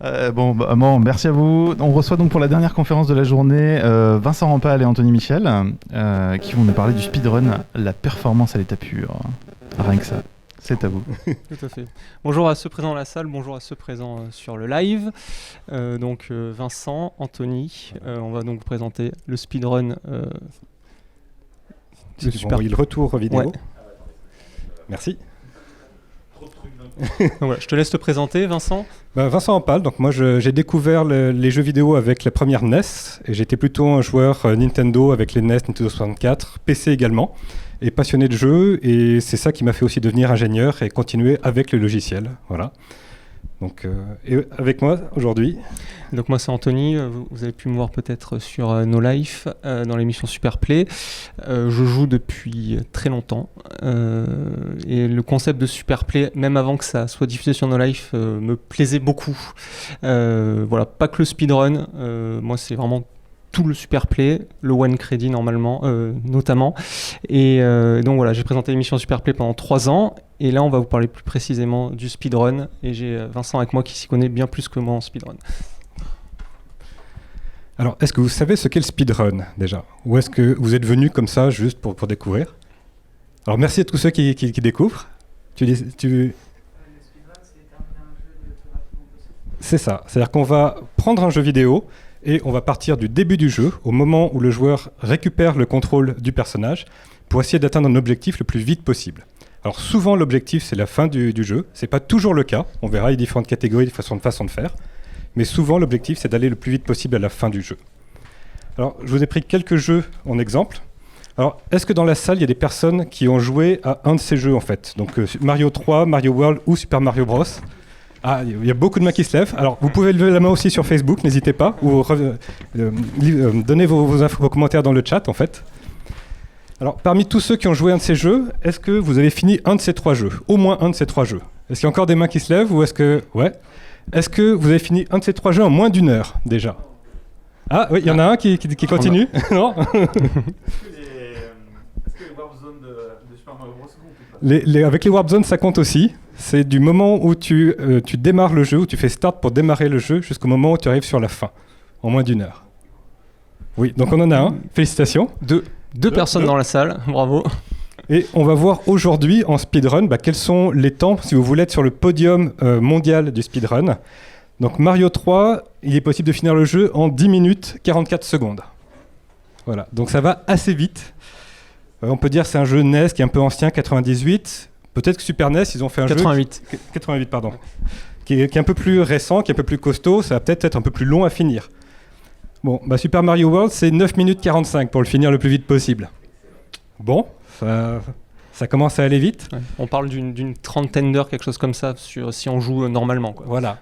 Bon, merci à vous. On reçoit donc pour la dernière conférence de la journée Vincent Rampal et Anthony Michel qui vont nous parler du speedrun, la performance à l'état pur. Rien que ça, c'est à vous. Tout à fait. Bonjour à ceux présents dans la salle, bonjour à ceux présents sur le live. Vincent, Anthony, on va donc vous présenter le speedrun. Le retour vidéo. Ouais. Merci. Voilà, je te laisse te présenter, Vincent. Vincent Rampal, donc moi j'ai découvert les jeux vidéo avec la première NES et j'étais plutôt un joueur Nintendo avec les NES, Nintendo 64, PC également, et passionné de jeux, et c'est ça qui m'a fait aussi devenir ingénieur et continuer avec le logiciel. Voilà. Donc, et avec moi aujourd'hui. Donc moi c'est Anthony, vous avez pu me voir peut-être sur No Life dans l'émission Superplay. Je joue depuis très longtemps et le concept de Superplay, même avant que ça soit diffusé sur No Life, me plaisait beaucoup. Voilà, pas que le speedrun, moi c'est vraiment tout le Superplay, le One Credit normalement, notamment. Et donc voilà, j'ai présenté l'émission Superplay pendant 3 ans. Et là, on va vous parler plus précisément du speedrun. Et j'ai Vincent avec moi qui s'y connaît bien plus que moi en speedrun. Alors, est-ce que vous savez ce qu'est le speedrun déjà? Ou est-ce que vous êtes venu comme ça juste pour découvrir? Alors, merci à tous ceux qui découvrent. Le speedrun, c'est terminer un jeu le plus rapidement possible. C'est ça. C'est-à-dire qu'on va prendre un jeu vidéo et on va partir du début du jeu, au moment où le joueur récupère le contrôle du personnage, pour essayer d'atteindre un objectif le plus vite possible. Alors souvent l'objectif c'est la fin du jeu, c'est pas toujours le cas, on verra, il y a différentes catégories, de façon de faire, mais souvent l'objectif c'est d'aller le plus vite possible à la fin du jeu. Alors je vous ai pris quelques jeux en exemple. Alors est-ce que dans la salle il y a des personnes qui ont joué à un de ces jeux en fait? Donc Mario 3, Mario World ou Super Mario Bros. Ah, il y a beaucoup de mains qui se lèvent. Alors vous pouvez lever la main aussi sur Facebook, n'hésitez pas, ou donnez vos commentaires dans le chat en fait. Alors, parmi tous ceux qui ont joué un de ces jeux, est-ce que vous avez fini un de ces 3 jeux? Au moins un de ces 3 jeux. Est-ce qu'il y a encore des mains qui se lèvent ou est-ce que... Ouais. Est-ce que vous avez fini un de ces 3 jeux en moins d'1 heure, déjà? Ah, oui, il y en a un qui continue. Non. Est-ce que les Warp Zones de Super Mario Bros. Comptent? Avec les Warp Zones, ça compte aussi. C'est du moment où tu démarres le jeu, où tu fais start pour démarrer le jeu, jusqu'au moment où tu arrives sur la fin, en moins d'1 heure. Oui, donc on en a un. Félicitations. Deux personnes dans la salle, bravo. Et on va voir aujourd'hui en speedrun quels sont les temps, si vous voulez être sur le podium mondial du speedrun. Donc Mario 3, il est possible de finir le jeu en 10 minutes 44 secondes. Voilà, donc ça va assez vite. On peut dire que c'est un jeu NES qui est un peu ancien, 98. Peut-être que Super NES, ils ont fait un 88. jeu... 88, pardon. Qui est un peu plus récent, qui est un peu plus costaud, ça va peut-être être un peu plus long à finir. Bon, Super Mario World, c'est 9 minutes 45 pour le finir le plus vite possible. Bon, ça commence à aller vite. Ouais, on parle d'une trentaine d'heures, quelque chose comme ça, si on joue normalement, quoi. Voilà.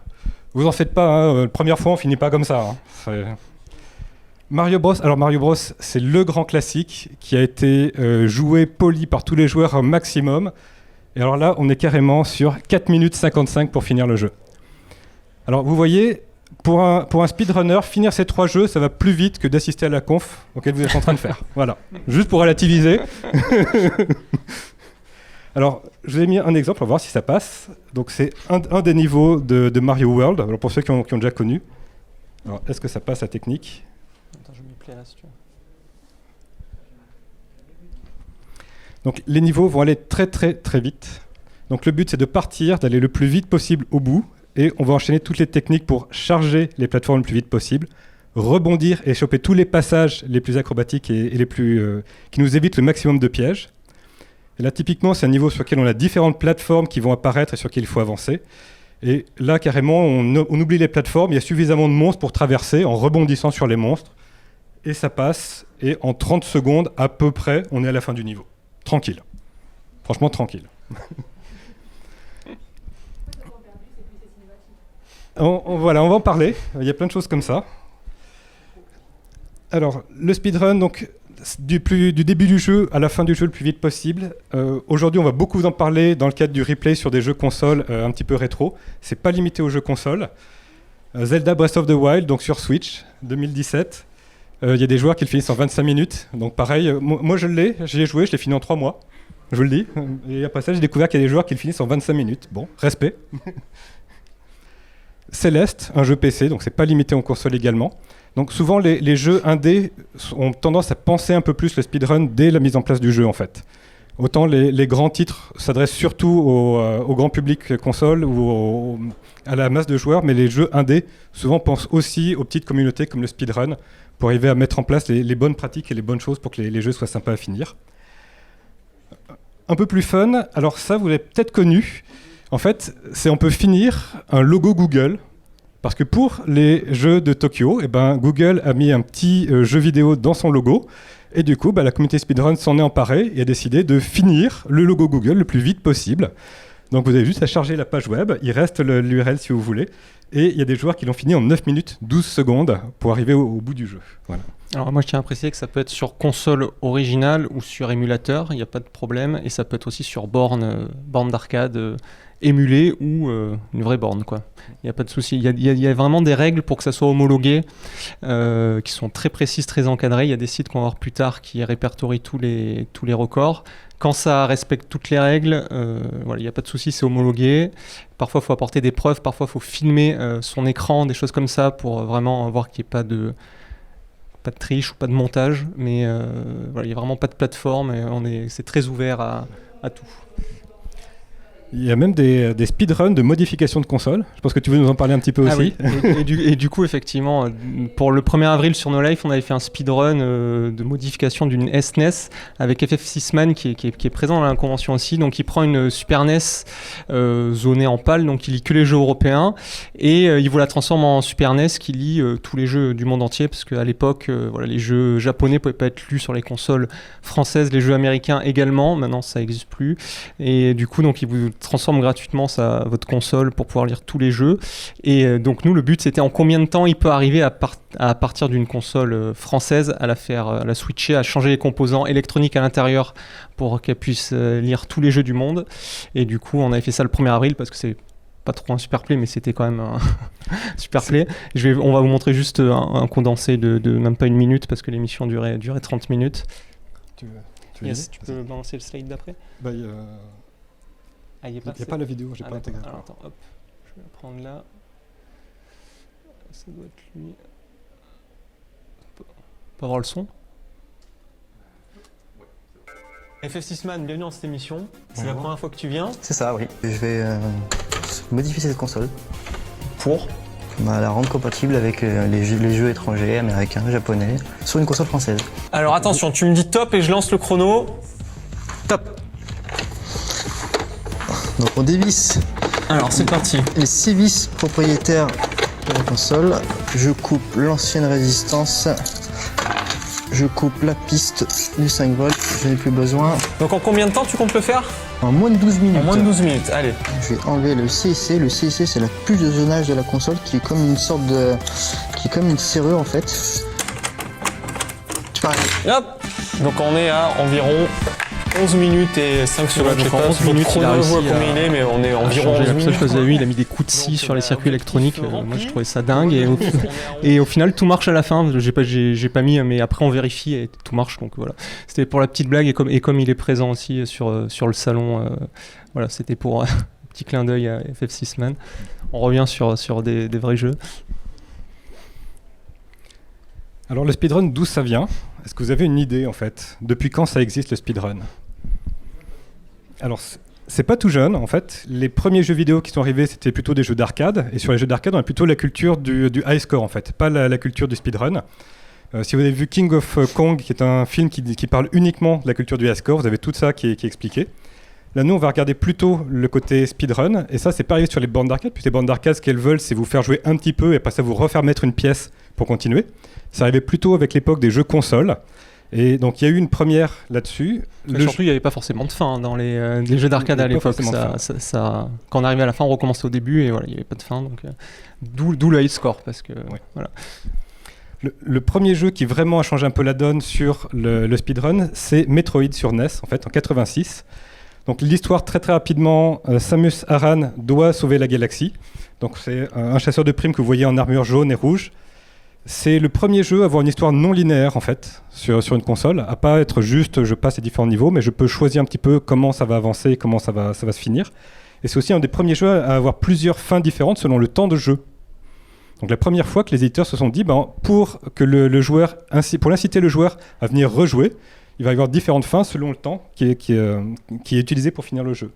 Vous en faites pas, hein, la première fois on finit pas comme ça. Hein. Mario Bros, c'est le grand classique qui a été joué, poli par tous les joueurs au maximum. Et alors là, on est carrément sur 4 minutes 55 pour finir le jeu. Alors vous voyez... Pour un speedrunner, finir ces 3 jeux, ça va plus vite que d'assister à la conf auquel vous êtes en train de faire. Voilà, juste pour relativiser. Alors, je vous ai mis un exemple, on va voir si ça passe. Donc, c'est un des niveaux de Mario World, alors pour ceux qui ont déjà connu. Alors, est-ce que ça passe la technique? Attends, je m'y plais là, si tu veux. Donc, les niveaux vont aller très très très vite. Donc, le but, c'est de partir, d'aller le plus vite possible au bout. Et on va enchaîner toutes les techniques pour charger les plateformes le plus vite possible, rebondir et choper tous les passages les plus acrobatiques et les plus, qui nous évitent le maximum de pièges. Et là, typiquement, c'est un niveau sur lequel on a différentes plateformes qui vont apparaître et sur lesquelles il faut avancer. Et là, carrément, on oublie les plateformes, il y a suffisamment de monstres pour traverser en rebondissant sur les monstres. Et ça passe, et en 30 secondes, à peu près, on est à la fin du niveau. Tranquille. Franchement, tranquille. On va en parler, il y a plein de choses comme ça. Alors, le speedrun, donc, du début du jeu à la fin du jeu le plus vite possible. Aujourd'hui, on va beaucoup vous en parler dans le cadre du replay sur des jeux consoles un petit peu rétro. C'est pas limité aux jeux consoles. Zelda Breath of the Wild, donc sur Switch, 2017. Il y a des joueurs qui le finissent en 25 minutes. Donc pareil, moi j'y ai joué, je l'ai fini en 3 mois. Je vous le dis. Et après ça, j'ai découvert qu'il y a des joueurs qui le finissent en 25 minutes. Bon, respect. Céleste, un jeu PC, donc c'est pas limité en console également. Donc souvent les jeux indés ont tendance à penser un peu plus le speedrun dès la mise en place du jeu en fait. Autant les grands titres s'adressent surtout au grand public console ou à la masse de joueurs, mais les jeux indés souvent pensent aussi aux petites communautés comme le speedrun pour arriver à mettre en place les bonnes pratiques et les bonnes choses pour que les jeux soient sympas à finir. Un peu plus fun, alors ça vous l'avez peut-être connu, en fait c'est on peut finir un logo Google. Parce que pour les jeux de Tokyo, Google a mis un petit jeu vidéo dans son logo. Et du coup, la communauté speedrun s'en est emparée et a décidé de finir le logo Google le plus vite possible. Donc vous avez juste à charger la page web, il reste l'URL si vous voulez. Et il y a des joueurs qui l'ont fini en 9 minutes 12 secondes pour arriver au bout du jeu. Voilà. Alors moi je tiens à préciser que ça peut être sur console originale ou sur émulateur, il n'y a pas de problème. Et ça peut être aussi sur borne d'arcade émulée ou une vraie borne, quoi. Il n'y a pas de souci. Il y a vraiment des règles pour que ça soit homologué qui sont très précises, très encadrées. Il y a des sites qu'on va voir plus tard qui répertorient tous les records. Quand ça respecte toutes les règles, il n'y a pas de souci, c'est homologué. Parfois, il faut apporter des preuves, parfois, il faut filmer son écran, des choses comme ça pour vraiment voir qu'il n'y ait pas de triche ou pas de montage. Mais il n'y a vraiment pas de plateforme et c'est très ouvert à tout. Il y a même des speedruns de modification de console. Je pense que tu veux nous en parler un petit peu aussi. Oui. et du coup, effectivement, pour le 1er avril sur No Life, on avait fait un speedrun de modification d'une SNES avec FF6Man qui est présent dans la convention aussi. Donc, il prend une Super NES zonée en PAL, donc il lit que les jeux européens. Et il vous la transforme en Super NES qui lit tous les jeux du monde entier. Parce qu'à l'époque, les jeux japonais ne pouvaient pas être lus sur les consoles françaises, les jeux américains également. Maintenant, ça n'existe plus. Et du coup, donc, il vous transforme gratuitement votre console pour pouvoir lire tous les jeux. Et donc nous, le but, c'était en combien de temps il peut arriver à partir d'une console française à la switcher, à changer les composants électroniques à l'intérieur pour qu'elle puisse lire tous les jeux du monde. Et du coup, on avait fait ça le 1er avril parce que c'est pas trop un super play, mais c'était quand même un super play. On va vous montrer juste un condensé de même pas une minute parce que l'émission durait 30 minutes. Tu peux balancer le slide d'après? Il n'y a pas la vidéo, j'ai pas intégré. Alors attends, hop, je vais la prendre là. Ça doit être lui. On peut avoir le son. FF6Man, bienvenue dans cette émission. C'est la première fois que tu viens. C'est ça, oui. Je vais modifier cette console. Pour la rendre compatible avec les jeux étrangers, américains, japonais, sur une console française. Alors attention, tu me dis top et je lance le chrono. Top. Donc on dévisse. Alors c'est parti. Les 6 vis propriétaires de la console. Je coupe l'ancienne résistance. Je coupe la piste du 5 volts. Je n'ai plus besoin. Donc en combien de temps tu comptes le faire? En moins de 12 minutes. En moins de 12 minutes, allez. Je vais enlever le CEC. Le CEC, c'est la puce de zonage de la console qui est comme une sorte de... qui est comme une serrure en fait. Hop. Donc on est à environ 11 minutes et 5 secondes, je sais pas, 11 minutes, il a réussi combien il est, mais on est environ 11 minutes. Vous avez vu, il a mis des coups de scie sur les circuits électroniques, moi je trouvais ça dingue, et au final tout marche à la fin, j'ai pas mis, mais après on vérifie et tout marche, donc voilà. C'était pour la petite blague, et comme il est présent aussi sur le salon, voilà, c'était pour un petit clin d'œil à FF6Man. On revient sur des vrais jeux. Alors le speedrun, d'où ça vient? Est-ce que vous avez une idée en fait? Depuis quand ça existe le speedrun? Alors c'est pas tout jeune en fait. Les premiers jeux vidéo qui sont arrivés c'était plutôt des jeux d'arcade. Et sur les jeux d'arcade on a plutôt la culture du high score en fait, pas la culture du speedrun. Si vous avez vu King of Kong qui est un film qui parle uniquement de la culture du high score, vous avez tout ça qui est expliqué. Là nous on va regarder plutôt le côté speedrun. Et ça c'est pas arrivé sur les bornes d'arcade. Puis les bornes d'arcade ce qu'elles veulent c'est vous faire jouer un petit peu et après ça vous refaire mettre une pièce pour continuer. Ça arrivait plutôt avec l'époque des jeux consoles. Et donc il y a eu une première là-dessus. Surtout il n'y avait pas forcément de fin dans les jeux d'arcade à l'époque. Quand on arrivait à la fin on recommençait au début et voilà, il n'y avait pas de fin. Donc, d'où le high score. Parce que, oui. Voilà. Le premier jeu qui vraiment a changé un peu la donne sur le speedrun, c'est Metroid sur NES en fait en 86. Donc l'histoire très très rapidement, Samus Aran doit sauver la galaxie. Donc c'est un chasseur de primes que vous voyez en armure jaune et rouge. C'est le premier jeu à avoir une histoire non linéaire en fait sur une console, à pas être juste je passe les différents niveaux, mais je peux choisir un petit peu comment ça va avancer et comment ça va se finir. Et c'est aussi un des premiers jeux à avoir plusieurs fins différentes selon le temps de jeu Donc la première fois que les éditeurs se sont dit, pour l'inciter le joueur à venir rejouer, il va y avoir différentes fins selon le temps qui est utilisé pour finir le jeu.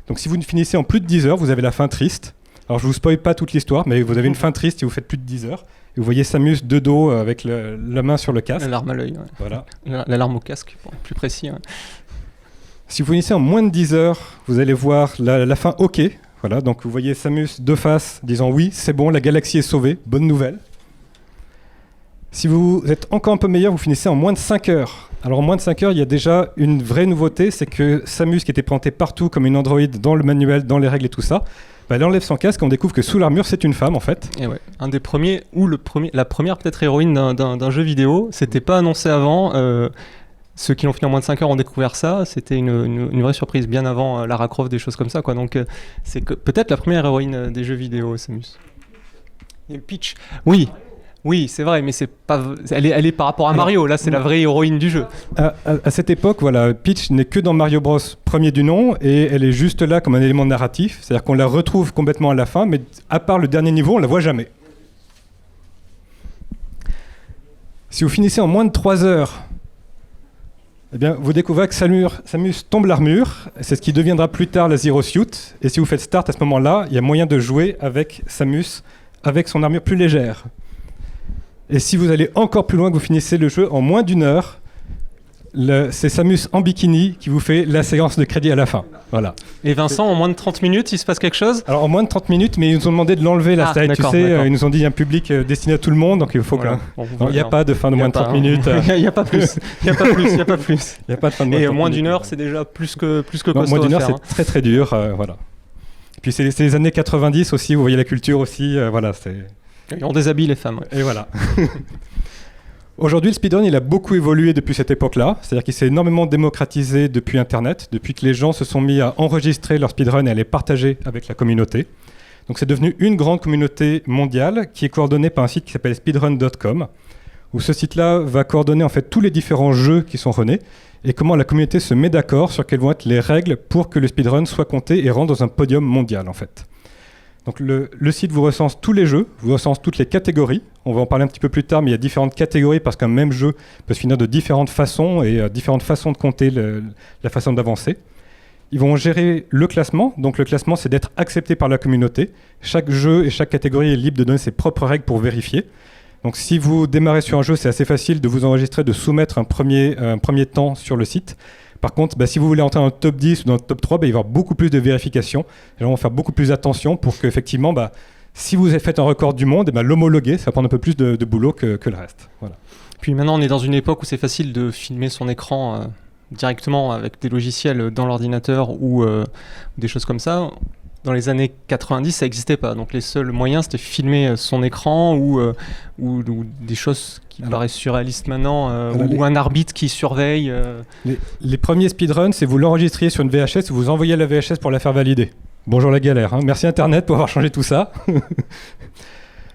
Donc si vous finissez en plus de 10 heures, vous avez la fin triste. Alors je vous spoil pas toute l'histoire, mais vous avez une fin triste si vous faites plus de 10 heures. Et vous voyez Samus de dos avec la main sur le casque. L'alarme à l'œil. Ouais. Voilà. L'alarme au casque, pour être plus précis. Ouais. Si vous finissez en moins de 10 heures, vous allez voir la fin OK. Voilà, donc vous voyez Samus de face disant oui, c'est bon, la galaxie est sauvée, bonne nouvelle. Si vous êtes encore un peu meilleur, vous finissez en moins de 5 heures. Alors en moins de 5 heures, il y a déjà une vraie nouveauté, c'est que Samus, qui était présentée partout comme une androïde dans le manuel, dans les règles et tout ça, elle enlève son casque et on découvre que sous l'armure, c'est une femme en fait. Et ouais, un des premiers, ou la première peut-être héroïne d'un jeu vidéo, c'était pas annoncé avant. Ceux qui l'ont fini en moins de 5 heures ont découvert ça. C'était une vraie surprise, bien avant Lara Croft, des choses comme ça, quoi. Donc c'est peut-être la première héroïne des jeux vidéo, Samus. Il y a Peach. Oui, c'est vrai, mais c'est pas. Elle est par rapport à Mario. Là, c'est la vraie héroïne du jeu. À cette époque, voilà, Peach n'est que dans Mario Bros, premier du nom, et elle est juste là comme un élément narratif. C'est-à-dire qu'on la retrouve complètement à la fin, mais à part le dernier niveau, on la voit jamais. Si vous finissez en moins de 3 heures, eh bien, vous découvrez que Samus tombe l'armure. C'est ce qui deviendra plus tard la Zero Suit. Et si vous faites Start à ce moment-là, il y a moyen de jouer avec Samus avec son armure plus légère. Et si vous allez encore plus loin, que vous finissez le jeu en moins d'1 heure, c'est Samus en bikini qui vous fait la séance de crédit à la fin. Voilà. Et Vincent, en moins de 30 minutes, il se passe quelque chose ? Alors en moins de 30 minutes, mais ils nous ont demandé de l'enlever la slide, tu sais, ils nous ont dit il y a un public destiné à tout le monde, donc il faut voilà. Il n'y a pas de fin de moins de 30 minutes. Il n'y a pas plus. Il n'y a pas plus. Il n'y a pas de fin de moins de 30 minutes. Et moins d'1 heure, c'est déjà plus que costaud. Moins d'1 heure, c'est très très dur. Voilà. Et puis c'est les années 90 aussi, vous voyez la culture aussi. Voilà, on déshabille les femmes. Ouais. Et voilà. Aujourd'hui, le speedrun, il a beaucoup évolué depuis cette époque-là. C'est-à-dire qu'il s'est énormément démocratisé depuis Internet, depuis que les gens se sont mis à enregistrer leur speedrun et à les partager avec la communauté. Donc c'est devenu une grande communauté mondiale qui est coordonnée par un site qui s'appelle speedrun.com, où ce site-là va coordonner en fait tous les différents jeux qui sont runnés et comment la communauté se met d'accord sur quelles vont être les règles pour que le speedrun soit compté et rentre dans un podium mondial en fait. Donc le site vous recense tous les jeux, vous recense toutes les catégories. On va en parler un petit peu plus tard, mais il y a différentes catégories parce qu'un même jeu peut se finir de différentes façons et différentes façons de compter la façon d'avancer. Ils vont gérer le classement. Donc le classement, c'est d'être accepté par la communauté. Chaque jeu et chaque catégorie est libre de donner ses propres règles pour vérifier. Donc si vous démarrez sur un jeu, c'est assez facile de vous enregistrer, de soumettre un premier temps sur le site. Par contre, si vous voulez entrer dans le top 10 ou dans le top 3, il va y avoir beaucoup plus de vérifications. Les gens vont faire beaucoup plus attention pour qu'effectivement, si vous avez fait un record du monde, l'homologuer, ça va prendre un peu plus de boulot que le reste. Voilà. Puis maintenant, on est dans une époque où c'est facile de filmer son écran directement avec des logiciels dans l'ordinateur ou des choses comme ça. Dans les années 90, ça n'existait pas. Donc les seuls moyens, c'était filmer son écran ou des choses qui paraissent surréalistes maintenant, ou un arbitre qui surveille. Les premiers speedruns, c'est vous l'enregistriez sur une VHS, vous envoyez la VHS pour la faire valider. Bonjour la galère. Hein. Merci Internet pour avoir changé tout ça.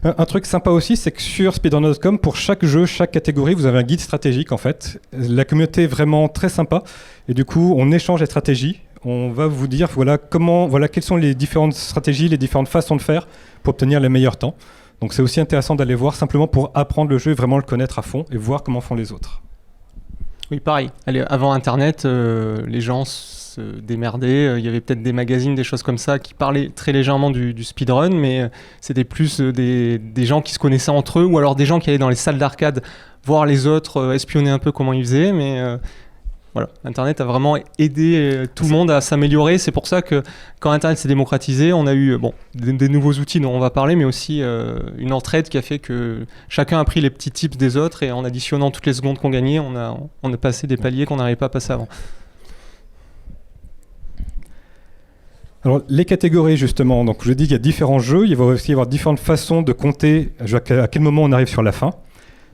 Un truc sympa aussi, c'est que sur speedrun.com, pour chaque jeu, chaque catégorie, vous avez un guide stratégique en fait. La communauté est vraiment très sympa et du coup, on échange les stratégies. On va vous dire quelles sont les différentes stratégies, les différentes façons de faire pour obtenir les meilleurs temps. Donc c'est aussi intéressant d'aller voir simplement pour apprendre le jeu et vraiment le connaître à fond et voir comment font les autres. Oui, pareil. Avant Internet, les gens se démerdaient. Il y avait peut-être des magazines, des choses comme ça qui parlaient très légèrement du speedrun, mais c'était plus des gens qui se connaissaient entre eux ou alors des gens qui allaient dans les salles d'arcade voir les autres, espionner un peu comment ils faisaient, mais... Voilà, Internet a vraiment aidé tout le monde à s'améliorer. C'est pour ça que quand Internet s'est démocratisé, on a eu des nouveaux outils dont on va parler, mais aussi une entraide qui a fait que chacun a pris les petits tips des autres et en additionnant toutes les secondes qu'on gagnait, on a passé des paliers qu'on n'arrivait pas à passer avant. Alors les catégories justement, donc je dis qu'il y a différents jeux, il va aussi y avoir différentes façons de compter à quel moment on arrive sur la fin.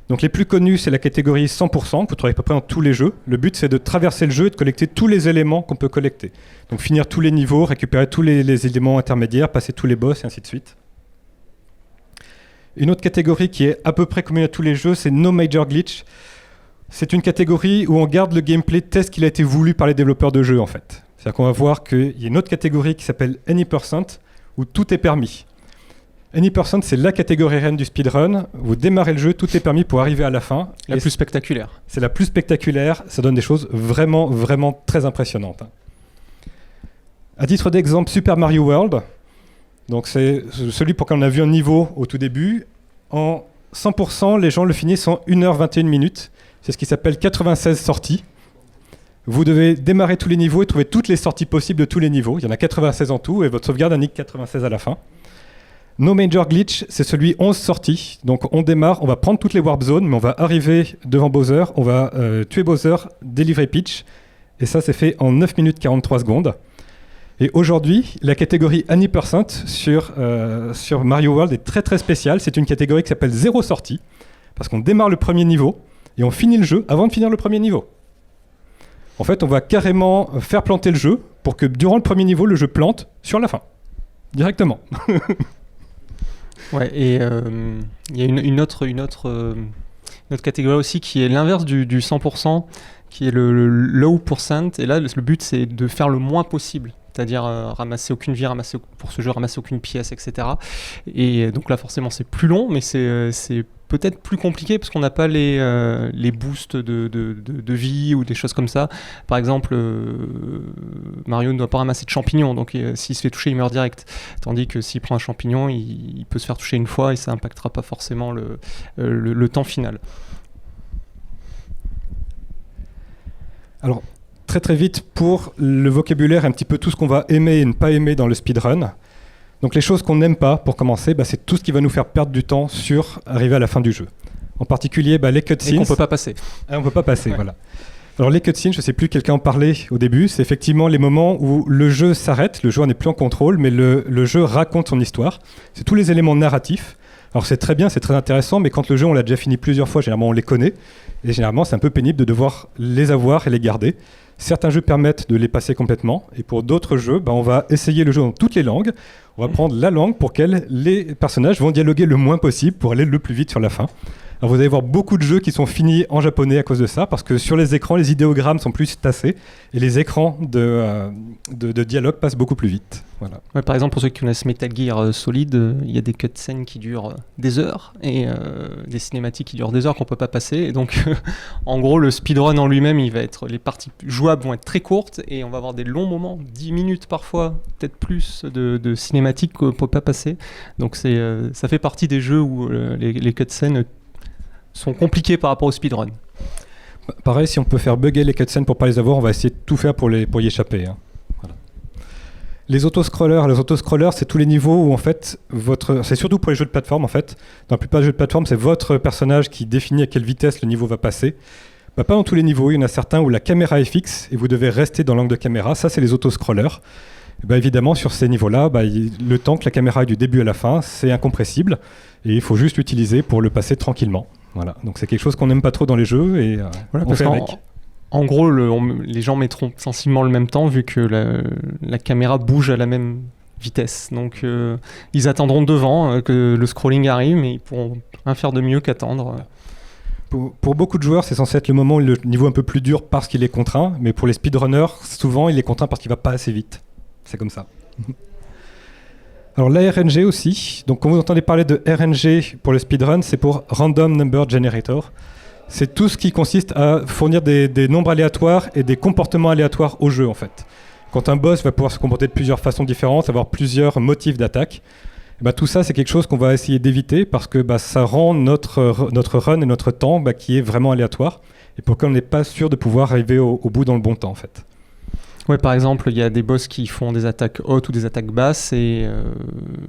Donc les plus connus, c'est la catégorie 100%, que vous trouvez à peu près dans tous les jeux. Le but, c'est de traverser le jeu et de collecter tous les éléments qu'on peut collecter. Donc finir tous les niveaux, récupérer tous les éléments intermédiaires, passer tous les boss et ainsi de suite. Une autre catégorie qui est à peu près commune à tous les jeux, c'est No Major Glitch. C'est une catégorie où on garde le gameplay tel qu'il a été voulu par les développeurs de jeux en fait. C'est-à-dire qu'on va voir qu'il y a une autre catégorie qui s'appelle Any%, où tout est permis. Any%, c'est la catégorie reine du speedrun. Vous démarrez le jeu, tout est permis pour arriver à la fin. La plus spectaculaire. C'est la plus spectaculaire, ça donne des choses vraiment, vraiment très impressionnantes. À titre d'exemple, Super Mario World, donc c'est celui pour lequel on a vu un niveau au tout début. En 100%, les gens le finissent en 1h21 minutes. C'est ce qui s'appelle 96 sorties. Vous devez démarrer tous les niveaux et trouver toutes les sorties possibles de tous les niveaux. Il y en a 96 en tout et votre sauvegarde indique 96 à la fin. No Major Glitch, c'est celui 11 sorties. Donc on démarre, on va prendre toutes les Warp Zones, mais on va arriver devant Bowser, on va tuer Bowser, délivrer Peach. Et ça, c'est fait en 9 minutes 43 secondes. Et aujourd'hui, la catégorie Any% sur Mario World est très très spéciale. C'est une catégorie qui s'appelle 0 sortie, parce qu'on démarre le premier niveau et on finit le jeu avant de finir le premier niveau. En fait, on va carrément faire planter le jeu pour que durant le premier niveau, le jeu plante sur la fin. Directement. Ouais, et il y a une autre catégorie aussi qui est l'inverse du 100%, qui est le low percent. Et là, le but, c'est de faire le moins possible. C'est-à-dire ramasser aucune vie, pour ce jeu, ramasser aucune pièce, etc. Et donc là, forcément, c'est plus long, mais c'est peut-être plus compliqué parce qu'on n'a pas les boosts de vie ou des choses comme ça. Par exemple, Mario ne doit pas ramasser de champignons, donc s'il se fait toucher, il meurt direct. Tandis que s'il prend un champignon, il peut se faire toucher une fois et ça n'impactera pas forcément le temps final. Alors, très très vite, pour le vocabulaire, un petit peu tout ce qu'on va aimer et ne pas aimer dans le speedrun. Donc les choses qu'on n'aime pas, pour commencer, c'est tout ce qui va nous faire perdre du temps sur arriver à la fin du jeu. En particulier, les cutscenes. Et qu'on ne peut pas passer. On ne peut pas passer, voilà. Alors les cutscenes, je ne sais plus, quelqu'un en parlait au début, c'est effectivement les moments où le jeu s'arrête, le joueur n'est plus en contrôle, mais le jeu raconte son histoire. C'est tous les éléments narratifs. Alors c'est très bien, c'est très intéressant, mais quand le jeu, on l'a déjà fini plusieurs fois, généralement on les connaît, et généralement c'est un peu pénible de devoir les avoir et les garder. Certains jeux permettent de les passer complètement, et pour d'autres jeux, on va essayer le jeu dans toutes les langues. On va prendre la langue pour laquelle les personnages vont dialoguer le moins possible pour aller le plus vite sur la fin. Alors vous allez voir beaucoup de jeux qui sont finis en japonais à cause de ça, parce que sur les écrans, les idéogrammes sont plus tassés, et les écrans de dialogue passent beaucoup plus vite. Voilà. Ouais, par exemple, pour ceux qui connaissent Metal Gear Solid, il y a des cutscenes qui durent des heures, et des cinématiques qui durent des heures qu'on ne peut pas passer. Et donc, en gros, le speedrun en lui-même, les parties jouables vont être très courtes, et on va avoir des longs moments, 10 minutes parfois, peut-être plus, de cinématiques qu'on ne peut pas passer. Donc ça fait partie des jeux où les cutscenes sont compliqués par rapport au speedrun. Pareil, si on peut faire bugger les cutscenes pour pas les avoir, on va essayer de tout faire pour y échapper. Voilà. Les autoscrollers, c'est tous les niveaux où en fait, c'est surtout pour les jeux de plateforme en fait. Dans la plupart des jeux de plateforme, c'est votre personnage qui définit à quelle vitesse le niveau va passer. Pas dans tous les niveaux, il y en a certains où la caméra est fixe et vous devez rester dans l'angle de caméra. Ça, c'est les autoscrollers. Évidemment, sur ces niveaux-là, le temps que la caméra est du début à la fin, c'est incompressible et il faut juste l'utiliser pour le passer tranquillement. Voilà. Donc c'est quelque chose qu'on n'aime pas trop dans les jeux et on fait avec. En gros, les gens mettront sensiblement le même temps vu que la caméra bouge à la même vitesse. Donc ils attendront devant que le scrolling arrive, mais ils pourront rien faire de mieux qu'attendre. Pour beaucoup de joueurs, c'est censé être le moment où le niveau est un peu plus dur parce qu'il est contraint, mais pour les speedrunners, souvent il est contraint parce qu'il va pas assez vite. C'est comme ça. Alors la RNG aussi, donc quand vous entendez parler de RNG pour le speedrun, c'est pour Random Number Generator. C'est tout ce qui consiste à fournir des nombres aléatoires et des comportements aléatoires au jeu en fait. Quand un boss va pouvoir se comporter de plusieurs façons différentes, avoir plusieurs motifs d'attaque, tout ça c'est quelque chose qu'on va essayer d'éviter parce que ça rend notre run et notre temps qui est vraiment aléatoire et pour lequel on n'est pas sûr de pouvoir arriver au bout dans le bon temps en fait. Ouais, par exemple, il y a des boss qui font des attaques hautes ou des attaques basses et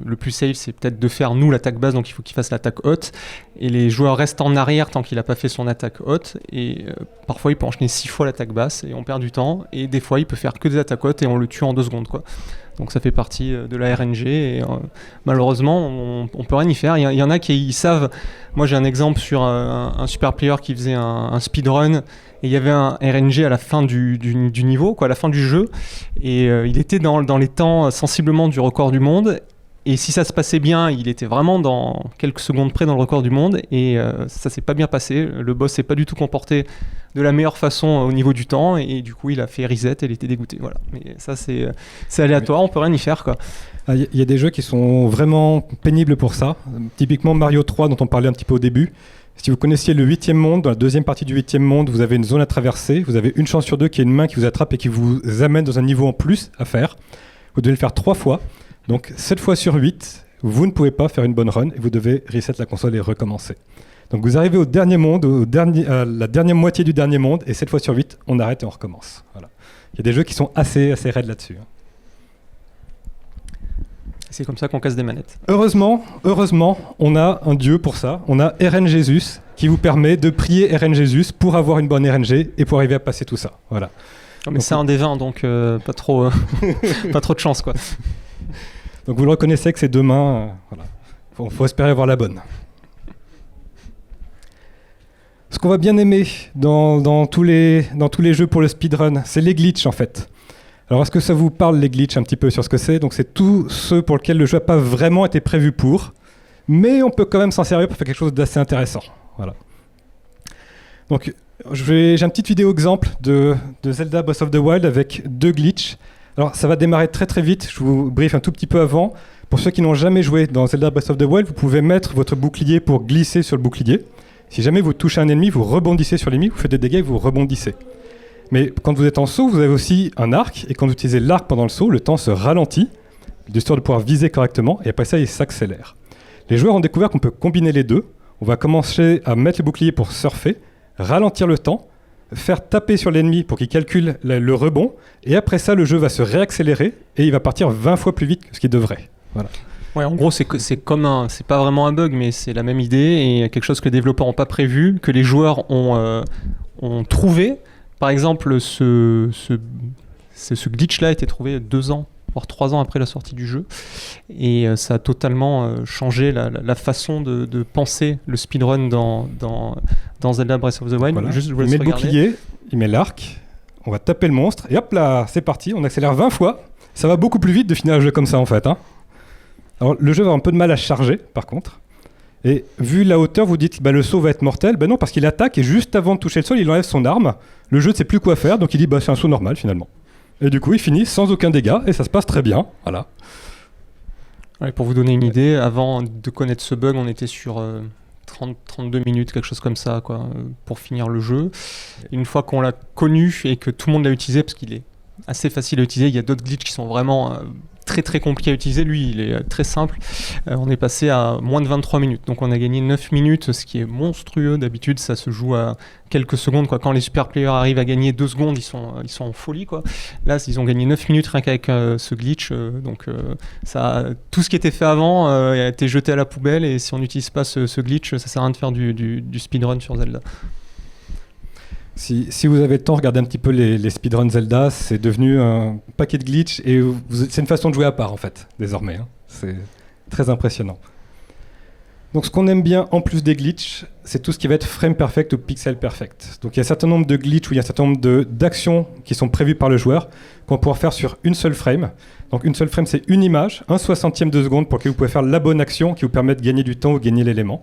le plus safe, c'est peut-être de faire nous l'attaque basse, donc il faut qu'il fasse l'attaque haute et les joueurs restent en arrière tant qu'il n'a pas fait son attaque haute et parfois il peut enchaîner 6 fois l'attaque basse et on perd du temps et des fois il peut faire que des attaques hautes et on le tue en 2 secondes quoi. Donc ça fait partie de la RNG et malheureusement on peut rien y faire. Il y en a qui savent. Moi j'ai un exemple sur un super player qui faisait un speedrun et il y avait un RNG à la fin du niveau, à la fin du jeu et il était dans les temps sensiblement du record du monde Et si ça se passait bien, il était vraiment dans quelques secondes près dans le record du monde. Et ça s'est pas bien passé. Le boss s'est pas du tout comporté de la meilleure façon au niveau du temps. Et du coup, il a fait reset et il était dégoûté. Voilà. Mais ça, c'est aléatoire. On peut rien y faire, quoi. Il y a des jeux qui sont vraiment pénibles pour ça. Typiquement Mario 3, dont on parlait un petit peu au début. Si vous connaissiez le 8e monde, dans la deuxième partie du 8e monde, vous avez une zone à traverser. Vous avez une chance sur 2 qu'il y ait une main qui vous attrape et qui vous amène dans un niveau en plus à faire. Vous devez le faire 3 fois. Donc 7 fois sur 8, vous ne pouvez pas faire une bonne run et vous devez reset la console et recommencer. Donc vous arrivez au dernier monde, à la dernière moitié du dernier monde, et 7 fois sur 8, on arrête et on recommence. Voilà. Il y a des jeux qui sont assez raides là-dessus. C'est comme ça qu'on casse des manettes. Heureusement, on a un dieu pour ça. On a RN Jesus qui vous permet de prier RN Jesus pour avoir une bonne RNG et pour arriver à passer tout ça. Voilà. Mais donc, c'est un des 20, donc pas trop de chance, quoi. Donc vous le reconnaissez que c'est deux mains, voilà. Faut espérer avoir la bonne. Ce qu'on va bien aimer dans tous les jeux pour le speedrun, c'est les glitches en fait. Alors est-ce que ça vous parle les glitches un petit peu sur ce que c'est? Donc c'est tous ceux pour lesquels le jeu n'a pas vraiment été prévu pour, mais on peut quand même s'en servir pour faire quelque chose d'assez intéressant. Voilà. Donc j'ai une petite vidéo exemple de Zelda Breath of the Wild avec 2 glitches. Alors ça va démarrer très très vite, je vous briefe un tout petit peu avant. Pour ceux qui n'ont jamais joué dans Zelda Breath of the Wild, vous pouvez mettre votre bouclier pour glisser sur le bouclier. Si jamais vous touchez un ennemi, vous rebondissez sur l'ennemi, vous faites des dégâts et vous rebondissez. Mais quand vous êtes en saut, vous avez aussi un arc, et quand vous utilisez l'arc pendant le saut, le temps se ralentit, histoire de pouvoir viser correctement, et après ça, il s'accélère. Les joueurs ont découvert qu'on peut combiner les deux. On va commencer à mettre le bouclier pour surfer, ralentir le temps, faire taper sur l'ennemi pour qu'il calcule le rebond, et après ça, le jeu va se réaccélérer, et il va partir 20 fois plus vite que ce qu'il devrait. Voilà. Ouais, en gros, c'est pas vraiment un bug, mais c'est la même idée, et quelque chose que les développeurs n'ont pas prévu, que les joueurs ont trouvé. Par exemple, ce glitch-là a été trouvé 2 ans, voire 3 ans après la sortie du jeu. Et ça a totalement changé la façon de penser le speedrun dans Zelda Breath of the Wild. Voilà. Juste, il met le bouclier, il met l'arc, on va taper le monstre, et hop là, c'est parti, on accélère 20 fois. Ça va beaucoup plus vite de finir le jeu comme ça en fait. Hein. Alors le jeu va avoir un peu de mal à charger par contre. Et vu la hauteur, vous dites le saut va être mortel. Ben non, parce qu'il attaque et juste avant de toucher le sol, il enlève son arme. Le jeu ne sait plus quoi faire, donc il dit c'est un saut normal finalement. Et du coup, il finit sans aucun dégât et ça se passe très bien. Voilà. Ouais, pour vous donner une idée, avant de connaître ce bug, on était sur 32 minutes, quelque chose comme ça, quoi, pour finir le jeu. Une fois qu'on l'a connu et que tout le monde l'a utilisé, parce qu'il est assez facile à utiliser, il y a d'autres glitches qui sont vraiment très très compliqué à utiliser. Lui, il est très simple. On est passé à moins de 23 minutes. Donc on a gagné 9 minutes, ce qui est monstrueux. D'habitude, ça se joue à quelques secondes, quoi. Quand les super players arrivent à gagner 2 secondes, ils sont en folie, quoi. Là, ils ont gagné 9 minutes rien qu'avec ce glitch. Donc tout ce qui était fait avant a été jeté à la poubelle. Et si on n'utilise pas ce glitch, ça sert à rien de faire du speedrun sur Zelda. Si vous avez le temps, regardez un petit peu les speedruns Zelda, c'est devenu un paquet de glitch et c'est une façon de jouer à part en fait, désormais. Hein. C'est très impressionnant. Donc ce qu'on aime bien en plus des glitches, c'est tout ce qui va être frame perfect ou pixel perfect. Donc il y a un certain nombre de glitches où il y a un certain nombre d'actions qui sont prévues par le joueur qu'on va pouvoir faire sur une seule frame. Donc une seule frame, c'est une image, 1/60 de seconde pour que vous pouvez faire la bonne action qui vous permet de gagner du temps ou gagner l'élément.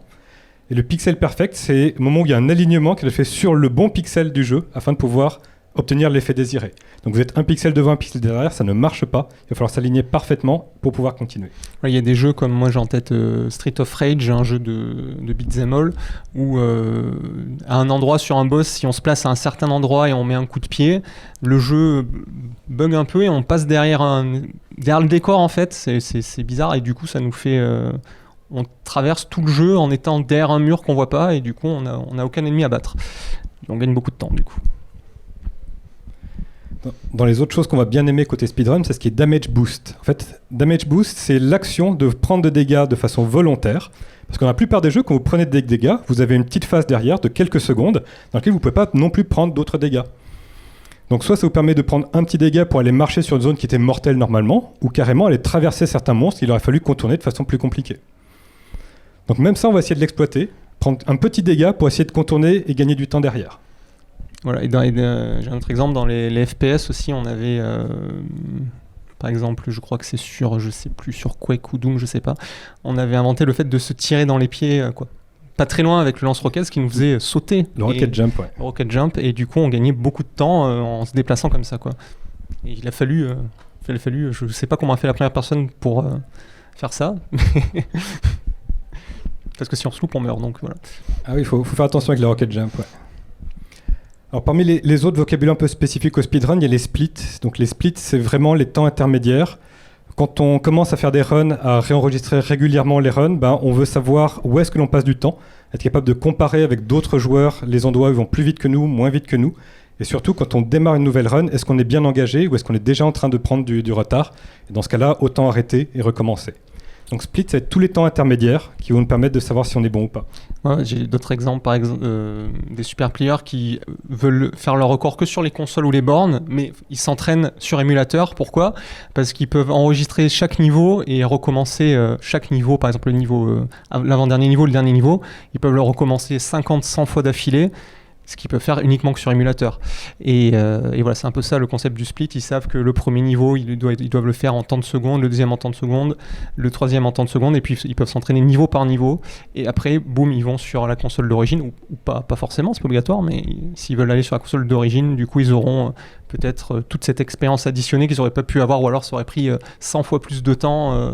Et le pixel perfect, c'est le moment où il y a un alignement qui est fait sur le bon pixel du jeu afin de pouvoir obtenir l'effet désiré. Donc vous êtes un pixel devant, un pixel derrière, ça ne marche pas. Il va falloir s'aligner parfaitement pour pouvoir continuer. Il y a des jeux comme moi j'ai en tête Street of Rage, un jeu de beat'em all, où à un endroit sur un boss, si on se place à un certain endroit et on met un coup de pied, le jeu bug un peu et on passe derrière le décor en fait. C'est bizarre et du coup ça nous fait... on traverse tout le jeu en étant derrière un mur qu'on voit pas et du coup on a aucun ennemi à battre. Et on gagne beaucoup de temps du coup. Dans les autres choses qu'on va bien aimer côté speedrun, c'est ce qui est damage boost. En fait, damage boost, c'est l'action de prendre des dégâts de façon volontaire. Parce que dans la plupart des jeux, quand vous prenez des dégâts, vous avez une petite phase derrière de quelques secondes dans laquelle vous ne pouvez pas non plus prendre d'autres dégâts. Donc soit ça vous permet de prendre un petit dégât pour aller marcher sur une zone qui était mortelle normalement, ou carrément aller traverser certains monstres qu'il aurait fallu contourner de façon plus compliquée. Donc même ça, on va essayer de l'exploiter, prendre un petit dégât pour essayer de contourner et gagner du temps derrière. Voilà, j'ai un autre exemple, dans les FPS aussi, on avait par exemple, je crois que c'est sur, je sais plus, sur Quake ou Doom, je sais pas, on avait inventé le fait de se tirer dans les pieds, quoi. Pas très loin avec le lance-roquette, ce qui nous faisait sauter. Le rocket jump, ouais. Le rocket jump, et du coup, on gagnait beaucoup de temps en se déplaçant comme ça, quoi. Et il a fallu, je sais pas comment a fait la première personne pour faire ça, parce que si on se loupe, on meurt, donc voilà. Ah oui, il faut faire attention avec le rocket jump, ouais. Alors parmi les autres vocabulaires un peu spécifiques au speedrun, il y a les splits. Donc les splits, c'est vraiment les temps intermédiaires. Quand on commence à faire des runs, à réenregistrer régulièrement les runs, on veut savoir où est-ce que l'on passe du temps, être capable de comparer avec d'autres joueurs les endroits où ils vont plus vite que nous, moins vite que nous. Et surtout, quand on démarre une nouvelle run, est-ce qu'on est bien engagé ou est-ce qu'on est déjà en train de prendre du retard? Et dans ce cas-là, autant arrêter et recommencer. Donc split, c'est tous les temps intermédiaires qui vont nous permettre de savoir si on est bon ou pas. Ouais, j'ai d'autres exemples, par exemple des super players qui veulent faire leur record que sur les consoles ou les bornes, mais ils s'entraînent sur émulateur. Pourquoi? Parce qu'ils peuvent enregistrer chaque niveau et recommencer chaque niveau, par exemple le niveau, l'avant-dernier niveau, le dernier niveau, ils peuvent le recommencer 50, 100 fois d'affilée, ce qu'ils peuvent faire uniquement que sur émulateur. Et voilà, c'est un peu ça le concept du split. Ils savent que le premier niveau, ils doivent le faire en tant de secondes, le deuxième en tant de secondes, le troisième en tant de secondes, et puis ils peuvent s'entraîner niveau par niveau. Et après, boum, ils vont sur la console d'origine, ou pas forcément, c'est pas obligatoire, mais s'ils veulent aller sur la console d'origine, du coup, ils auront peut-être toute cette expérience additionnée qu'ils n'auraient pas pu avoir, ou alors ça aurait pris 100 fois plus de temps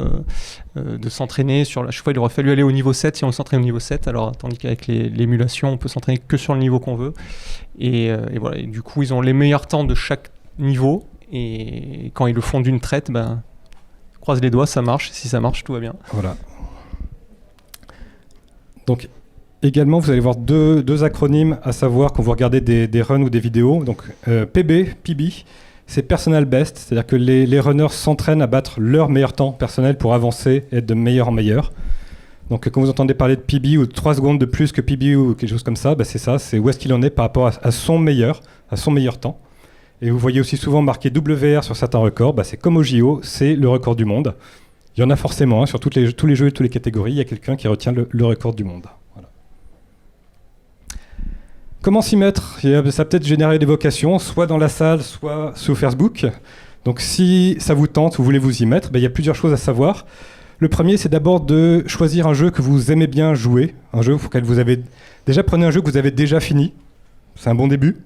de s'entraîner. Sur chaque fois, il aurait fallu aller au niveau 7 si on s'entraîne au niveau 7, alors, tandis qu'avec l'émulation, on peut s'entraîner que sur le niveau qu'on veut. Et voilà, et du coup, ils ont les meilleurs temps de chaque niveau, et quand ils le font d'une traite, croise les doigts, ça marche. Si ça marche, tout va bien. Voilà. Donc, également, vous allez voir deux acronymes, à savoir quand vous regardez des runs ou des vidéos. Donc, PB, c'est Personal Best, c'est-à-dire que les runners s'entraînent à battre leur meilleur temps personnel pour avancer et être de meilleur en meilleur. Donc, quand vous entendez parler de PB ou de 3 secondes de plus que PB ou quelque chose comme ça, c'est ça, c'est où est-ce qu'il en est par rapport à son meilleur temps. Et vous voyez aussi souvent marqué WR sur certains records, c'est comme au JO, c'est le record du monde. Il y en a forcément, sur tous les jeux et toutes les catégories, il y a quelqu'un qui retient le record du monde. Voilà. Comment s'y mettre? Ça peut-être générer des vocations, soit dans la salle, soit sur Facebook. Donc si ça vous tente, vous voulez vous y mettre, il y a plusieurs choses à savoir. Le premier, c'est d'abord de choisir un jeu que vous aimez bien jouer, un jeu auquel vous avez... Déjà, prenez un jeu que vous avez déjà fini, c'est un bon début.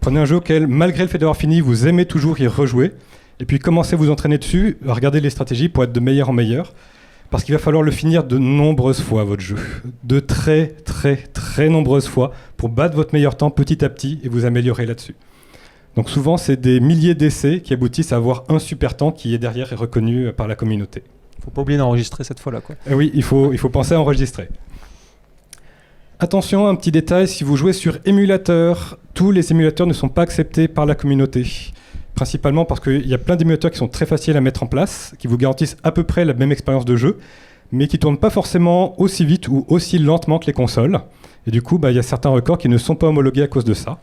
Prenez un jeu auquel, malgré le fait d'avoir fini, vous aimez toujours y rejouer. Et puis commencez à vous entraîner dessus, à regarder les stratégies pour être de meilleur en meilleur. Parce qu'il va falloir le finir de nombreuses fois, votre jeu. De très, très, très nombreuses fois pour battre votre meilleur temps petit à petit et vous améliorer là-dessus. Donc souvent, c'est des milliers d'essais qui aboutissent à avoir un super temps qui est derrière et reconnu par la communauté. Faut pas oublier d'enregistrer cette fois-là, quoi. Et oui, il faut penser à enregistrer. Attention, un petit détail, si vous jouez sur émulateur, tous les émulateurs ne sont pas acceptés par la communauté. Principalement parce qu'il y a plein d'émulateurs qui sont très faciles à mettre en place, qui vous garantissent à peu près la même expérience de jeu, mais qui ne tournent pas forcément aussi vite ou aussi lentement que les consoles. Et du coup, il y a certains records qui ne sont pas homologués à cause de ça.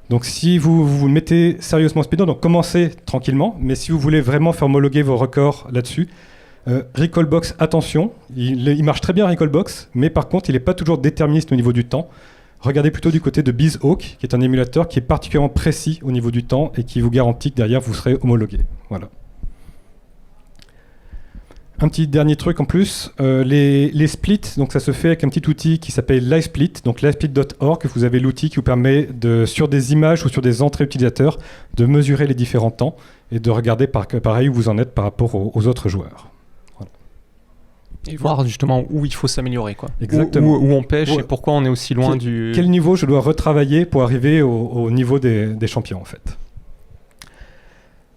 Donc si vous mettez sérieusement au speedrun, donc commencez tranquillement, mais si vous voulez vraiment faire homologuer vos records là-dessus, Recalbox, attention, il marche très bien Recalbox, mais par contre il n'est pas toujours déterministe au niveau du temps. Regardez plutôt du côté de BizHawk, qui est un émulateur qui est particulièrement précis au niveau du temps et qui vous garantit que derrière vous serez homologué. Voilà. Un petit dernier truc en plus, les splits, donc ça se fait avec un petit outil qui s'appelle LiveSplit, donc livesplit.org, vous avez l'outil qui vous permet sur des images ou sur des entrées utilisateurs de mesurer les différents temps et de regarder pareil où vous en êtes par rapport aux autres joueurs. Et voir justement où il faut s'améliorer, quoi. Exactement. Où on pêche et pourquoi on est aussi loin du... Quel niveau je dois retravailler pour arriver au niveau des champions, en fait.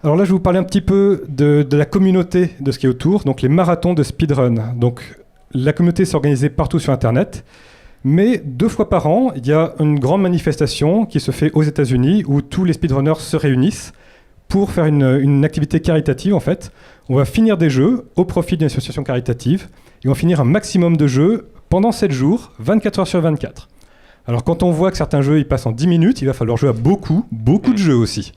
Alors là, je vais vous parler un petit peu de la communauté de ce qui est autour, donc les marathons de speedrun. Donc la communauté s'est organisée partout sur Internet, mais 2 fois par an, il y a une grande manifestation qui se fait aux États-Unis où tous les speedrunners se réunissent pour faire une activité caritative, en fait. On va finir des jeux au profit d'une association caritative et on va finir un maximum de jeux pendant 7 jours, 24 heures sur 24. Alors quand on voit que certains jeux ils passent en 10 minutes, il va falloir jouer à beaucoup de jeux aussi.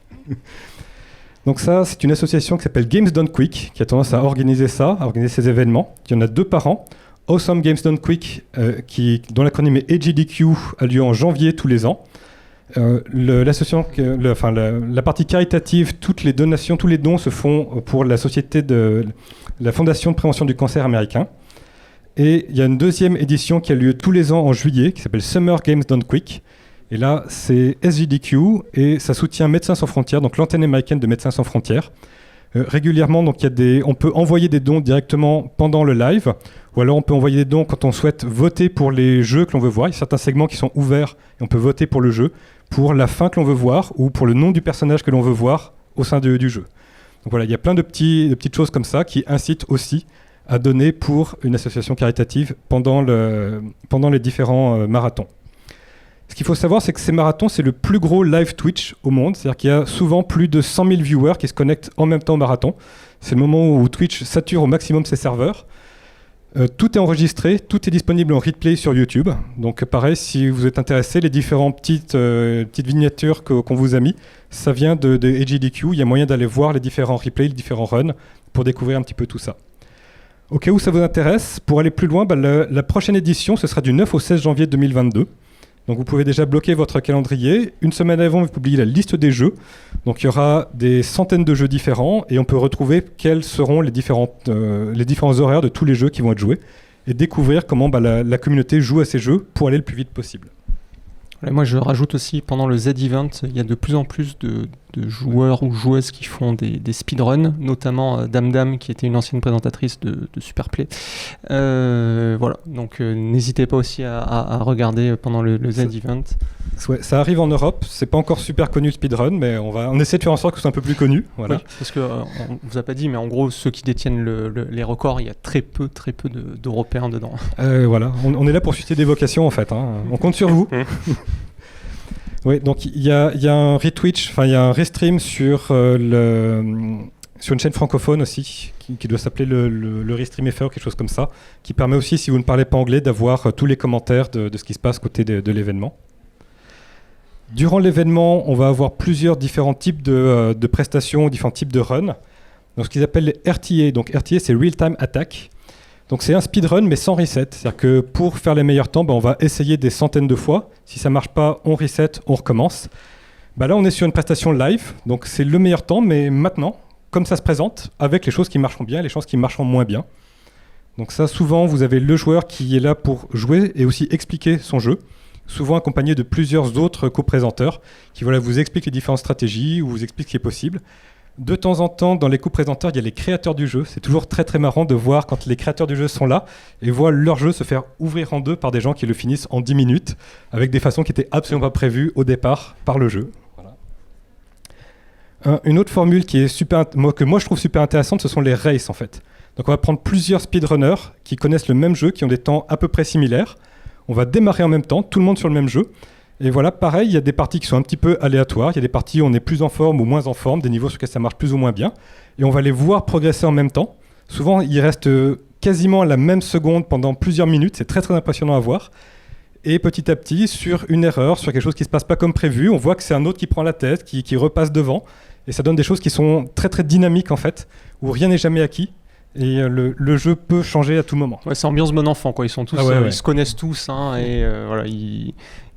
Donc ça, c'est une association qui s'appelle Games Done Quick, qui a tendance à organiser ces événements. Il y en a 2 par an. Awesome Games Done Quick, dont l'acronyme est AGDQ, a lieu en janvier tous les ans. La partie caritative, toutes les donations, tous les dons se font pour la société de la Fondation de prévention du cancer américain. Et il y a une deuxième édition qui a lieu tous les ans en juillet, qui s'appelle Summer Games Done Quick. Et là, c'est SJDQ et ça soutient Médecins sans frontières, donc l'antenne américaine de Médecins sans frontières. Régulièrement, donc, on peut envoyer des dons directement pendant le live, ou alors on peut envoyer des dons quand on souhaite voter pour les jeux que l'on veut voir. Il y a certains segments qui sont ouverts et on peut voter pour le jeu, pour la fin que l'on veut voir ou pour le nom du personnage que l'on veut voir au sein du jeu. Donc voilà, il y a plein de petites choses comme ça qui incitent aussi à donner pour une association caritative pendant les différents marathons. Ce qu'il faut savoir, c'est que ces marathons, c'est le plus gros live Twitch au monde. C'est-à-dire qu'il y a souvent plus de 100 000 viewers qui se connectent en même temps au marathon. C'est le moment où Twitch sature au maximum ses serveurs. Tout est enregistré, tout est disponible en replay sur YouTube. Donc pareil, si vous êtes intéressé, les différentes petites miniatures qu'on vous a mis, ça vient de HJDQ. Il y a moyen d'aller voir les différents replays, les différents runs, pour découvrir un petit peu tout ça. Au cas où ça vous intéresse, pour aller plus loin, la prochaine édition, ce sera du 9 au 16 janvier 2022. Donc vous pouvez déjà bloquer votre calendrier. Une semaine avant, vous publiez la liste des jeux. Donc il y aura des centaines de jeux différents et on peut retrouver quels seront les différents horaires de tous les jeux qui vont être joués et découvrir comment la communauté joue à ces jeux pour aller le plus vite possible. Et moi je rajoute aussi, pendant le Z-Event, il y a de plus en plus de joueurs ou joueuses qui font des speedruns, notamment Dame qui était une ancienne présentatrice de Superplay. Voilà, donc n'hésitez pas aussi à regarder pendant le Z-Event. Ouais, ça arrive en Europe, c'est pas encore super connu le speedrun, mais on essaie de faire en sorte que ce soit un peu plus connu. Voilà. Oui, parce qu'on vous a pas dit, mais en gros, ceux qui détiennent les records, il y a très peu d'Européens dedans. Voilà, on est là pour susciter des vocations en fait, hein. On compte sur vous. Oui, donc il y a un retweet, il y a un restream sur une chaîne francophone aussi, qui doit s'appeler le Restream FR ou quelque chose comme ça, qui permet aussi, si vous ne parlez pas anglais, d'avoir tous les commentaires de ce qui se passe côté de l'événement. Durant l'événement, on va avoir plusieurs différents types de prestations, différents types de runs. Donc ce qu'ils appellent les RTA. Donc RTA, c'est Real Time Attack. Donc c'est un speedrun mais sans reset. C'est-à-dire que pour faire les meilleurs temps, on va essayer des centaines de fois. Si ça ne marche pas, on reset, on recommence. Là, on est sur une prestation live. Donc c'est le meilleur temps, mais maintenant, comme ça se présente, avec les choses qui marcheront bien et les choses qui marcheront moins bien. Donc ça, souvent, vous avez le joueur qui est là pour jouer et aussi expliquer son jeu, souvent accompagné de plusieurs autres co-présenteurs qui vous expliquent les différentes stratégies ou vous expliquent ce qui est possible. De temps en temps, dans les co-présenteurs, il y a les créateurs du jeu. C'est toujours très très marrant de voir quand les créateurs du jeu sont là et voient leur jeu se faire ouvrir en deux par des gens qui le finissent en 10 minutes avec des façons qui n'étaient absolument pas prévues au départ par le jeu. Voilà. Une autre formule qui est que moi je trouve super intéressante, ce sont les races en fait. Donc on va prendre plusieurs speedrunners qui connaissent le même jeu, qui ont des temps à peu près similaires. On va démarrer en même temps, tout le monde sur le même jeu. Et voilà, pareil, il y a des parties qui sont un petit peu aléatoires. Il y a des parties où on est plus en forme ou moins en forme, des niveaux sur lesquels ça marche plus ou moins bien. Et on va les voir progresser en même temps. Souvent, ils restent quasiment à la même seconde pendant plusieurs minutes. C'est très très impressionnant à voir. Et petit à petit, sur une erreur, sur quelque chose qui ne se passe pas comme prévu, on voit que c'est un autre qui prend la tête, qui repasse devant. Et ça donne des choses qui sont très très dynamiques en fait, où rien n'est jamais acquis. Et le jeu peut changer à tout moment. Ouais, c'est ambiance bon enfant, quoi. Ils sont tous, ils se connaissent tous, hein, et voilà,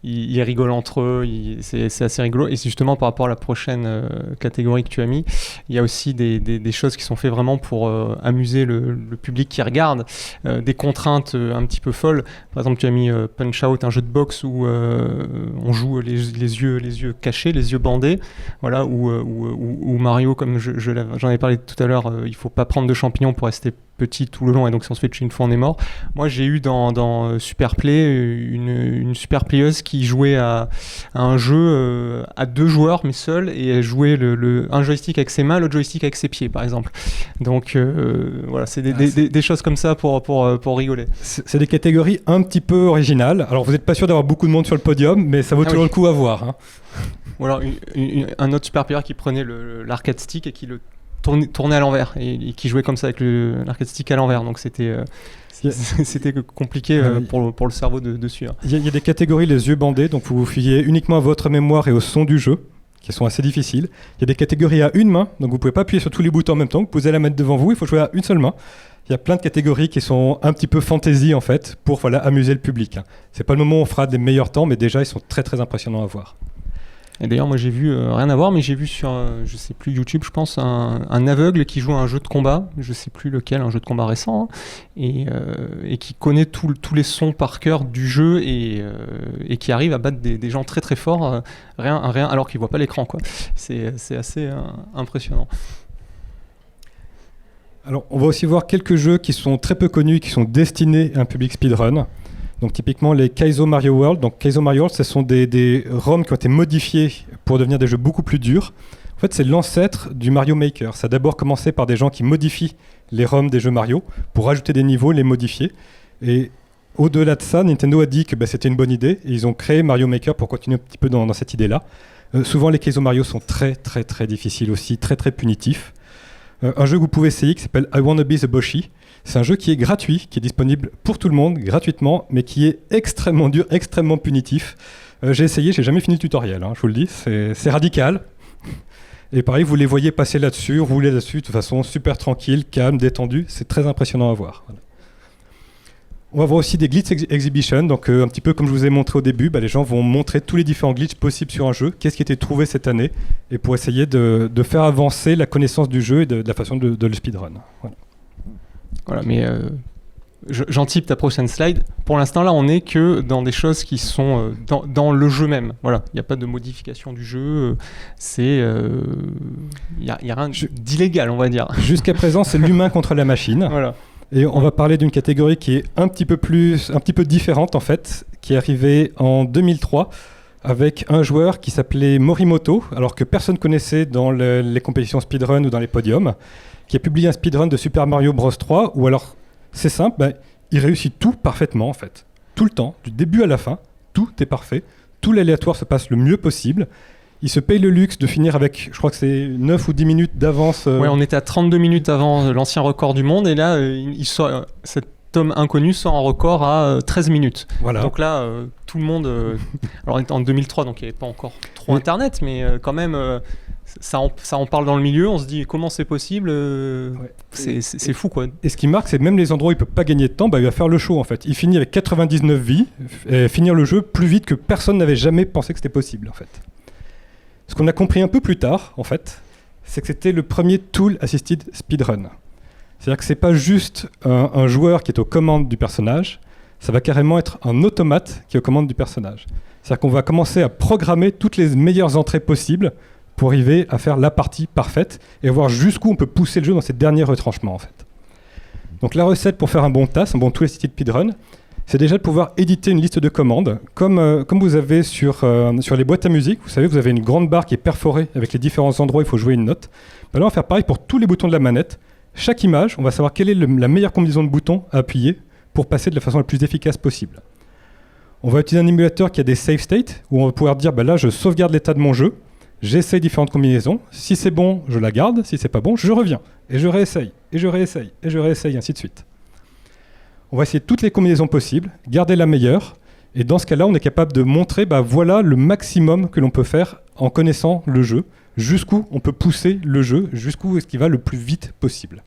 ils rigolent entre eux, c'est assez rigolo. Et c'est justement par rapport à la prochaine catégorie que tu as mis, il y a aussi des choses qui sont faites vraiment pour amuser le public qui regarde, des contraintes un petit peu folles. Par exemple, tu as mis Punch Out, un jeu de boxe où on joue les yeux cachés, les yeux bandés, voilà, ou Mario, comme j'en ai parlé tout à l'heure, il faut pas prendre de champignons pour rester petit tout le long, et donc si on se fait tuer une fois on est mort. Moi j'ai eu dans Superplay une super playeuse qui jouait à un jeu à 2 joueurs mais seul, et elle jouait un joystick avec ses mains, l'autre joystick avec ses pieds par exemple. Donc voilà, c'est des choses comme ça pour rigoler. C'est des catégories un petit peu originales. Alors vous n'êtes pas sûr d'avoir beaucoup de monde sur le podium, mais ça vaut toujours le coup à voir, hein. Ou alors un autre super player qui prenait l'arcade stick et qui le tourner à l'envers et qui jouait comme ça avec l'arcade stick à l'envers, donc c'était compliqué pour le cerveau de suivre. Il y a des catégories les yeux bandés, donc vous vous fiez uniquement à votre mémoire et au son du jeu qui sont assez difficiles. Il y a des catégories à une main, donc vous pouvez pas appuyer sur tous les boutons en même temps, vous posez la mettre devant vous, il faut jouer à une seule main. Il y a plein de catégories qui sont un petit peu fantasy en fait pour amuser le public. C'est pas le moment où on fera des meilleurs temps, mais déjà ils sont très très impressionnants à voir. Et d'ailleurs, moi j'ai vu, rien à voir, mais j'ai vu sur, je sais plus, YouTube, je pense, un aveugle qui joue à un jeu de combat, je sais plus lequel, un jeu de combat récent, hein, et qui connaît tous les sons par cœur du jeu et qui arrive à battre des gens très très forts, rien, alors qu'il voit pas l'écran, quoi. C'est assez impressionnant. Alors, on va aussi voir quelques jeux qui sont très peu connus, qui sont destinés à un public speedrun. Donc, typiquement, les Kaizo Mario World. Donc, Kaizo Mario World, ce sont des ROM qui ont été modifiés pour devenir des jeux beaucoup plus durs. En fait, c'est l'ancêtre du Mario Maker. Ça a d'abord commencé par des gens qui modifient les ROM des jeux Mario pour ajouter des niveaux, les modifier. Et au-delà de ça, Nintendo a dit que c'était une bonne idée. Et ils ont créé Mario Maker pour continuer un petit peu dans cette idée-là. Souvent, les Kaizo Mario sont très, très, très difficiles aussi, très, très punitifs. Un jeu que vous pouvez essayer qui s'appelle I Wanna Be the Boshi. C'est un jeu qui est gratuit, qui est disponible pour tout le monde, gratuitement, mais qui est extrêmement dur, extrêmement punitif. J'ai essayé, j'ai jamais fini le tutoriel, hein, je vous le dis, c'est radical. Et pareil, vous les voyez passer là-dessus, rouler là-dessus, de façon super tranquille, calme, détendue. C'est très impressionnant à voir. Voilà. On va voir aussi des glitch exhibitions, donc un petit peu comme je vous ai montré au début, les gens vont montrer tous les différents glitches possibles sur un jeu, qu'est-ce qui a été trouvé cette année, et pour essayer de faire avancer la connaissance du jeu et de la façon de le speedrun. Voilà, mais j'anticipe ta prochaine slide. Pour l'instant, là, on n'est que dans des choses qui sont dans le jeu même. Voilà, il n'y a pas de modification du jeu. Il n'y a rien d'illégal, on va dire. Jusqu'à présent, c'est l'humain contre la machine. Voilà. Et on va parler d'une catégorie qui est un petit peu différente en fait, qui est arrivée en 2003 avec un joueur qui s'appelait Morimoto, alors que personne connaissait dans les compétitions speedrun ou dans les podiums, qui a publié un speedrun de Super Mario Bros 3 où alors c'est simple, il réussit tout parfaitement en fait, tout le temps, du début à la fin, tout est parfait, tout l'aléatoire se passe le mieux possible. Il se paye le luxe de finir avec, je crois que c'est 9 ou 10 minutes d'avance. Ouais, on était à 32 minutes avant l'ancien record du monde, et là, cet homme inconnu sort un record à 13 minutes. Voilà. Donc là, tout le monde... alors on était en 2003, donc il n'y avait pas encore trop Internet, mais quand même, ça en parle dans le milieu, on se dit comment c'est possible, c'est fou, quoi. Et ce qui marque, c'est même les endroits où il ne peut pas gagner de temps, il va faire le show, en fait. Il finit avec 99 vies, et finir le jeu plus vite que personne n'avait jamais pensé que c'était possible, en fait. Ce qu'on a compris un peu plus tard, en fait, c'est que c'était le premier Tool Assisted Speedrun. C'est-à-dire que c'est pas juste un joueur qui est aux commandes du personnage, ça va carrément être un automate qui est aux commandes du personnage. C'est-à-dire qu'on va commencer à programmer toutes les meilleures entrées possibles pour arriver à faire la partie parfaite et voir jusqu'où on peut pousser le jeu dans ses derniers retranchements, en fait. Donc la recette pour faire un bon TAS, un bon Tool Assisted Speedrun, c'est déjà de pouvoir éditer une liste de commandes, comme vous avez sur les boîtes à musique. Vous savez, vous avez une grande barre qui est perforée avec les différents endroits où il faut jouer une note. Là, on va faire pareil pour tous les boutons de la manette. Chaque image, on va savoir quelle est la meilleure combinaison de boutons à appuyer pour passer de la façon la plus efficace possible. On va utiliser un émulateur qui a des save states, où on va pouvoir dire, là, je sauvegarde l'état de mon jeu, j'essaye différentes combinaisons. Si c'est bon, je la garde. Si c'est pas bon, je reviens. Et je réessaye, et je réessaye, et je réessaye, ainsi de suite. On va essayer toutes les combinaisons possibles, garder la meilleure, et dans ce cas-là, on est capable de montrer, voilà le maximum que l'on peut faire en connaissant le jeu, jusqu'où on peut pousser le jeu, jusqu'où est-ce qu'il va le plus vite possible.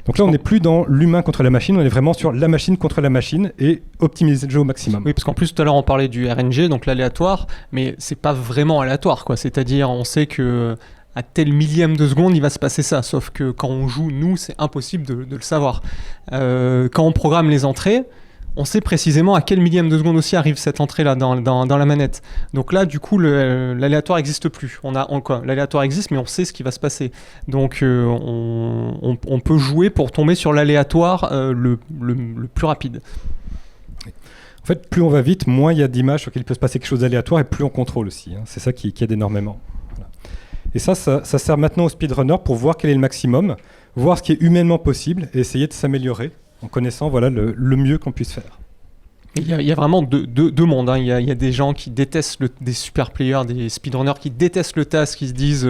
Donc là, on n'est plus dans l'humain contre la machine, on est vraiment sur la machine contre la machine et optimiser le jeu au maximum. Oui, parce qu'en plus, tout à l'heure, on parlait du RNG, donc l'aléatoire, mais c'est pas vraiment aléatoire, quoi. C'est-à-dire, on sait que à tel millième de seconde, il va se passer ça. Sauf que quand on joue, nous, c'est impossible de le savoir. Quand on programme les entrées, on sait précisément à quel millième de seconde aussi arrive cette entrée-là dans la manette. Donc là, du coup, l'aléatoire n'existe plus. L'aléatoire existe, mais on sait ce qui va se passer. Donc on peut jouer pour tomber sur l'aléatoire le plus rapide. En fait, plus on va vite, moins il y a d'images sur lesquelles il peut se passer quelque chose d'aléatoire et plus on contrôle aussi. C'est ça qui aide énormément. Voilà. Et ça sert maintenant aux speedrunners pour voir quel est le maximum, voir ce qui est humainement possible et essayer de s'améliorer en connaissant le mieux qu'on puisse faire. Il y a vraiment deux mondes. Hein. Il y a des gens qui détestent des super players, des speedrunners qui détestent le TAS, qui se disent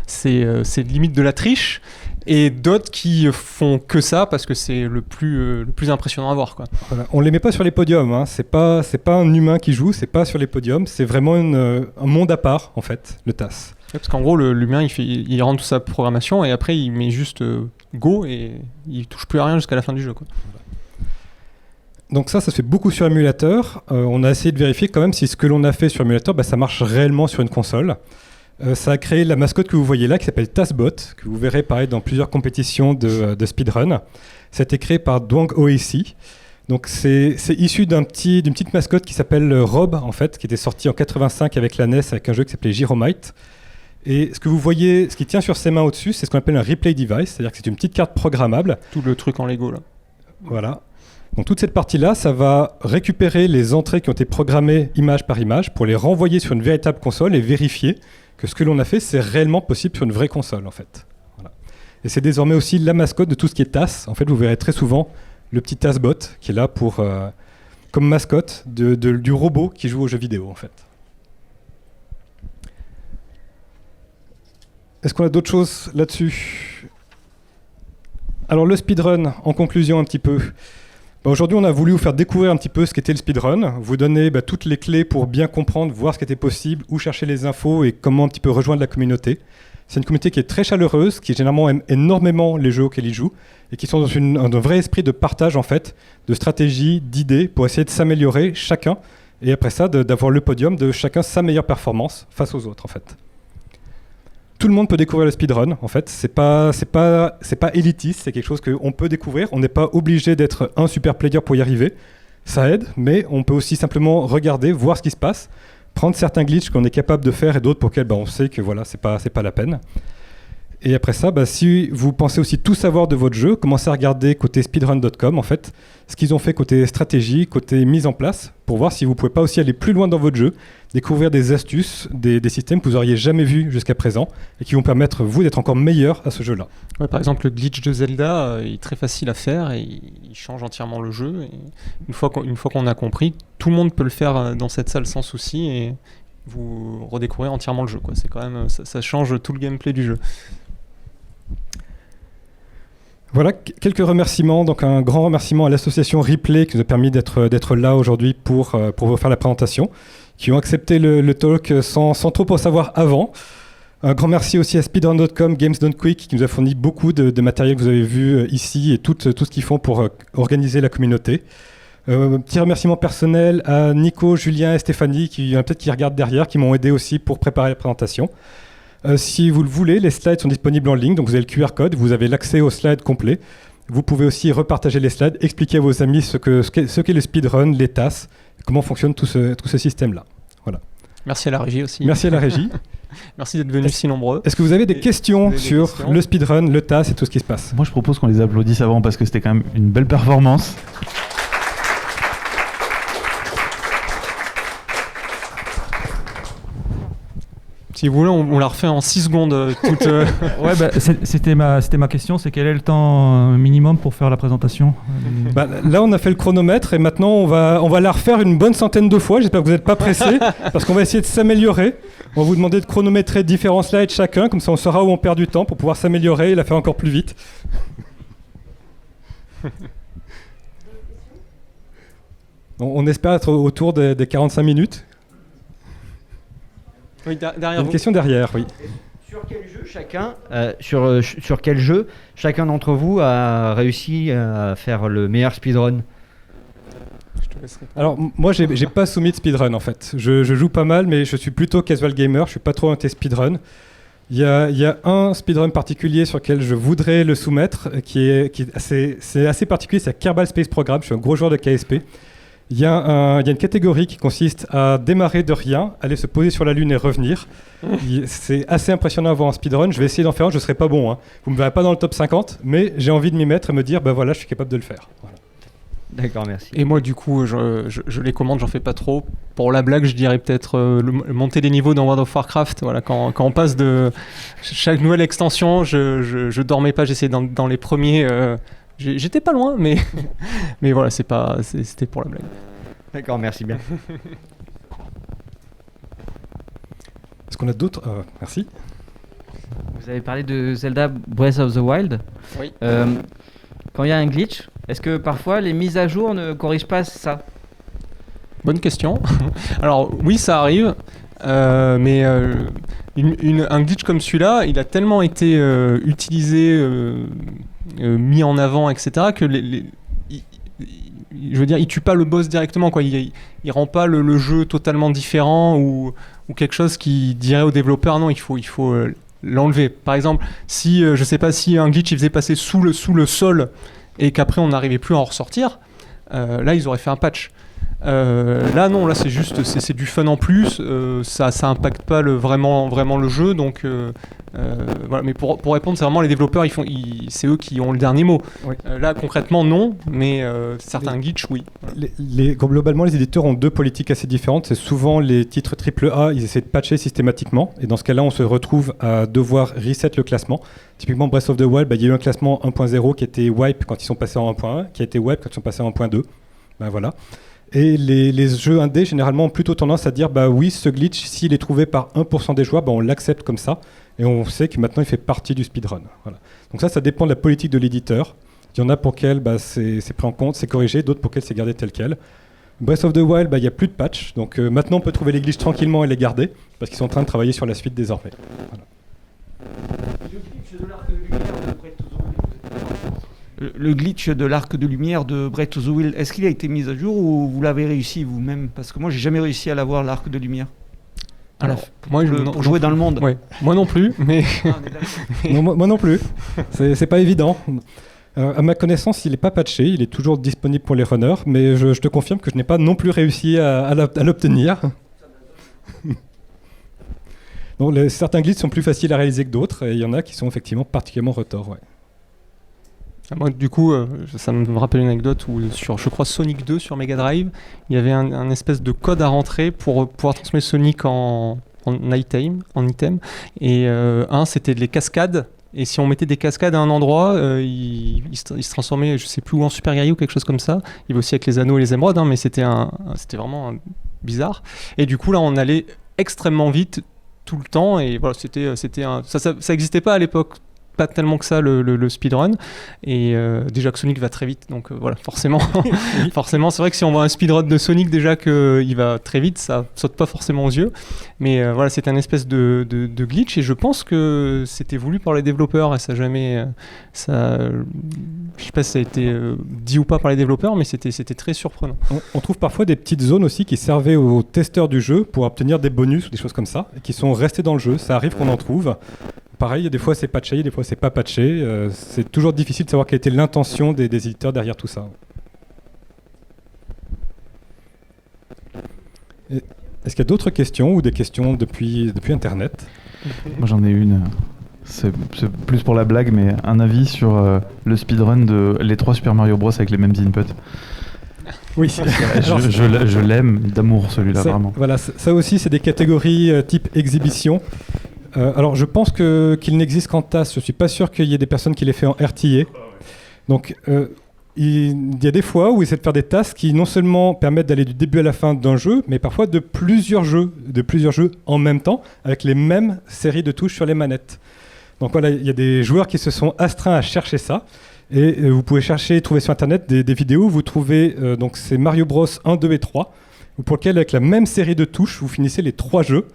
c'est limite de la triche, et d'autres qui font que ça parce que c'est le plus impressionnant à voir, quoi. Voilà. On les met pas sur les podiums. Hein. C'est pas un humain qui joue, c'est pas sur les podiums. C'est vraiment un monde à part en fait, le TAS. Parce qu'en gros, l'humain, il rentre toute sa programmation et après, il met juste go et il touche plus à rien jusqu'à la fin du jeu, quoi. Donc ça se fait beaucoup sur émulateur. On a essayé de vérifier quand même si ce que l'on a fait sur émulateur, ça marche réellement sur une console. Ça a créé la mascotte que vous voyez là, qui s'appelle TASBot, que vous verrez pareil dans plusieurs compétitions de speedrun. Ça a été créé par Dwang OAC. Donc c'est issu d'une petite mascotte qui s'appelle Rob, en fait, qui était sortie en 85 avec la NES, avec un jeu qui s'appelait Gyromite. Et ce que vous voyez, ce qui tient sur ses mains au-dessus, c'est ce qu'on appelle un replay device, c'est-à-dire que c'est une petite carte programmable. Tout le truc en Lego là. Voilà. Donc toute cette partie-là, ça va récupérer les entrées qui ont été programmées image par image pour les renvoyer sur une véritable console et vérifier que ce que l'on a fait, c'est réellement possible sur une vraie console, en fait. Voilà. Et c'est désormais aussi la mascotte de tout ce qui est TAS. En fait, vous verrez très souvent le petit TASBot qui est là pour, comme mascotte du robot qui joue aux jeux vidéo, en fait. Est-ce qu'on a d'autres choses là-dessus ? Alors le speedrun, en conclusion un petit peu. Aujourd'hui, on a voulu vous faire découvrir un petit peu ce qu'était le speedrun, vous donner toutes les clés pour bien comprendre, voir ce qui était possible, où chercher les infos et comment un petit peu rejoindre la communauté. C'est une communauté qui est très chaleureuse, qui généralement aime énormément les jeux auxquels ils jouent et qui sont dans un vrai esprit de partage en fait, de stratégie, d'idées pour essayer de s'améliorer chacun et après ça d'avoir le podium de chacun sa meilleure performance face aux autres en fait. Tout le monde peut découvrir le speedrun, en fait. C'est pas élitiste, c'est quelque chose qu'on peut découvrir. On n'est pas obligé d'être un super player pour y arriver. Ça aide, mais on peut aussi simplement regarder, voir ce qui se passe, prendre certains glitches qu'on est capable de faire et d'autres pour lesquels on sait que voilà, c'est pas la peine. Et après ça, si vous pensez aussi tout savoir de votre jeu, commencez à regarder côté speedrun.com, en fait, ce qu'ils ont fait côté stratégie, côté mise en place, pour voir si vous pouvez pas aussi aller plus loin dans votre jeu, découvrir des astuces, des systèmes que vous auriez jamais vus jusqu'à présent et qui vont permettre, vous, d'être encore meilleur à ce jeu-là. Ouais, par exemple, le glitch de Zelda, il est très facile à faire et il change entièrement le jeu. Et une fois qu'on a compris, tout le monde peut le faire dans cette salle sans souci et vous redécouvrez entièrement le jeu, quoi. C'est quand même, ça change tout le gameplay du jeu. Voilà, quelques remerciements. Donc un grand remerciement à l'association Replay qui nous a permis d'être là aujourd'hui pour vous faire la présentation, qui ont accepté le talk sans trop en savoir avant. Un grand merci aussi à speedrun.com, Games Done Quick, qui nous a fourni beaucoup de matériel que vous avez vu ici et tout ce qu'ils font pour organiser la communauté. Petit remerciement personnel à Nico, Julien et Stéphanie, qui regardent derrière, qui m'ont aidé aussi pour préparer la présentation. Si vous le voulez, les slides sont disponibles en ligne, donc vous avez le QR code, vous avez l'accès aux slides complets. Vous pouvez aussi repartager les slides, expliquer à vos amis ce qu'est le speedrun, les tasks, comment fonctionne tout ce système-là. Voilà. Merci à la régie aussi. Merci à la régie. Merci d'être venus si nombreux. Est-ce que vous avez des questions sur le speedrun, le task et tout ce qui se passe ? Moi, je propose qu'on les applaudisse avant parce que c'était quand même une belle performance. Si vous voulez, on la refait en 6 secondes. Ouais, c'était ma question, c'est quel est le temps minimum pour faire la présentation ? Là, on a fait le chronomètre et maintenant, on va la refaire une bonne centaine de fois. J'espère que vous n'êtes pas pressés parce qu'on va essayer de s'améliorer. On va vous demander de chronométrer différents slides chacun, comme ça on saura où on perd du temps pour pouvoir s'améliorer et la faire encore plus vite. On espère être autour des 45 minutes. Oui, derrière une question derrière, oui. Sur quel jeu sur quel jeu chacun d'entre vous a réussi à faire le meilleur speedrun ? Alors moi j'ai pas soumis de speedrun en fait. Je joue pas mal mais je suis plutôt casual gamer, je suis pas trop un speedrun. Il y a un speedrun particulier sur lequel je voudrais le soumettre c'est assez particulier, c'est Kerbal Space Program, je suis un gros joueur de KSP. Il y a une catégorie qui consiste à démarrer de rien, aller se poser sur la Lune et revenir. C'est assez impressionnant à voir en speedrun. Je vais essayer d'en faire un, je ne serai pas bon. Hein. Vous ne me verrez pas dans le top 50, mais j'ai envie de m'y mettre et me dire, voilà, je suis capable de le faire. Voilà. D'accord, merci. Et moi, du coup, je les commande, j'en fais pas trop. Pour la blague, je dirais peut-être monter les niveaux dans World of Warcraft. Voilà, quand on passe de chaque nouvelle extension, je dormais pas, j'essayais dans les premiers... J'étais pas loin, mais voilà, c'était pour la blague. D'accord, merci bien. Est-ce qu'on a d'autres Merci. Vous avez parlé de Zelda Breath of the Wild. Oui. Quand il y a un glitch, est-ce que parfois les mises à jour ne corrigent pas ça ? Bonne question. Alors oui, ça arrive, mais un glitch comme celui-là, il a tellement été utilisé, mis en avant, etc., que je veux dire, il tue pas le boss directement, quoi. Il rend pas le jeu totalement différent ou quelque chose qui dirait au développeur non, il faut l'enlever. Par exemple, si je sais pas si un glitch il faisait passer sous le sol et qu'après on n'arrivait plus à en ressortir, là ils auraient fait un patch. Là non, là c'est juste c'est du fun en plus, ça impacte pas vraiment le jeu, donc voilà. Mais pour répondre, c'est vraiment les développeurs, c'est eux qui ont le dernier mot. Oui. Là concrètement non, mais certains glitches oui. Globalement, les éditeurs ont deux politiques assez différentes. C'est souvent les titres AAA, ils essaient de patcher systématiquement, et dans ce cas-là, on se retrouve à devoir reset le classement. Typiquement, Breath of the Wild, il y a eu un classement 1.0 qui était wipe quand ils sont passés en 1.1, qui a été wipe quand ils sont passés en 1.2. Voilà. Et les jeux indés, généralement, ont plutôt tendance à dire oui, ce glitch, s'il est trouvé par 1% des joueurs, on l'accepte comme ça. Et on sait que maintenant, il fait partie du speedrun. Voilà. Donc ça dépend de la politique de l'éditeur. Il y en a pour lesquels c'est pris en compte, c'est corrigé, d'autres pour lesquels c'est gardé tel quel. Breath of the Wild, il n'y a plus de patch. Donc maintenant, on peut trouver les glitches tranquillement et les garder, parce qu'ils sont en train de travailler sur la suite désormais. Voilà. Le glitch de l'arc de lumière de Breath of the Wild, est-ce qu'il a été mis à jour ou vous l'avez réussi vous-même? Parce que moi, j'ai jamais réussi à l'avoir, l'arc de lumière. Alors, moi, pour jouer dans le monde. Ouais. Moi non plus, mais... Non, moi non plus. C'est pas évident. À ma connaissance, il n'est pas patché, il est toujours disponible pour les runners, mais je te confirme que je n'ai pas non plus réussi à l'obtenir. Donc, certains glitches sont plus faciles à réaliser que d'autres, et il y en a qui sont effectivement particulièrement retors. Ouais. Moi, du coup, ça me rappelle une anecdote où sur, je crois, Sonic 2 sur Mega Drive, il y avait un espèce de code à rentrer pour pouvoir transmettre Sonic en item. Et c'était les cascades. Et si on mettait des cascades à un endroit, il se transformait, je sais plus où, en super guerrier ou quelque chose comme ça. Il va aussi avec les anneaux et les émeraudes, mais c'était vraiment bizarre. Et du coup, là, on allait extrêmement vite tout le temps. Et voilà, ça existait pas à l'époque. Pas tellement que ça le speedrun, et déjà que Sonic va très vite, donc voilà, forcément c'est vrai que si on voit un speedrun de Sonic, déjà qu'il va très vite, ça saute pas forcément aux yeux, mais voilà, c'est un espèce de glitch, et je pense que c'était voulu par les développeurs, et ça jamais je sais pas si ça a été dit ou pas par les développeurs, mais c'était très surprenant. On trouve parfois des petites zones aussi qui servaient aux testeurs du jeu pour obtenir des bonus ou des choses comme ça, et qui sont restées dans le jeu. Ça arrive qu'on en trouve. Pareil, des fois c'est patché, des fois c'est pas patché. C'est toujours difficile de savoir quelle était l'intention des éditeurs derrière tout ça. Est-ce qu'il y a d'autres questions ou des questions depuis Internet? Moi j'en ai une. C'est plus pour la blague, mais un avis sur le speedrun de les 3 Super Mario Bros avec les mêmes inputs. Oui, je l'aime d'amour celui-là, vraiment. Voilà, ça aussi c'est des catégories type exhibition. Alors je pense qu'il n'existe qu'en TAS, je ne suis pas sûr qu'il y ait des personnes qui l'aient fait en RTA. Donc il y a des fois où ils essaient de faire des tasks qui non seulement permettent d'aller du début à la fin d'un jeu, mais parfois de plusieurs jeux en même temps, avec les mêmes séries de touches sur les manettes. Donc voilà, il y a des joueurs qui se sont astreints à chercher ça. Et vous pouvez trouver sur internet des vidéos où vous trouvez donc c'est Mario Bros 1, 2 et 3, pour lequel avec la même série de touches, vous finissez les 3 jeux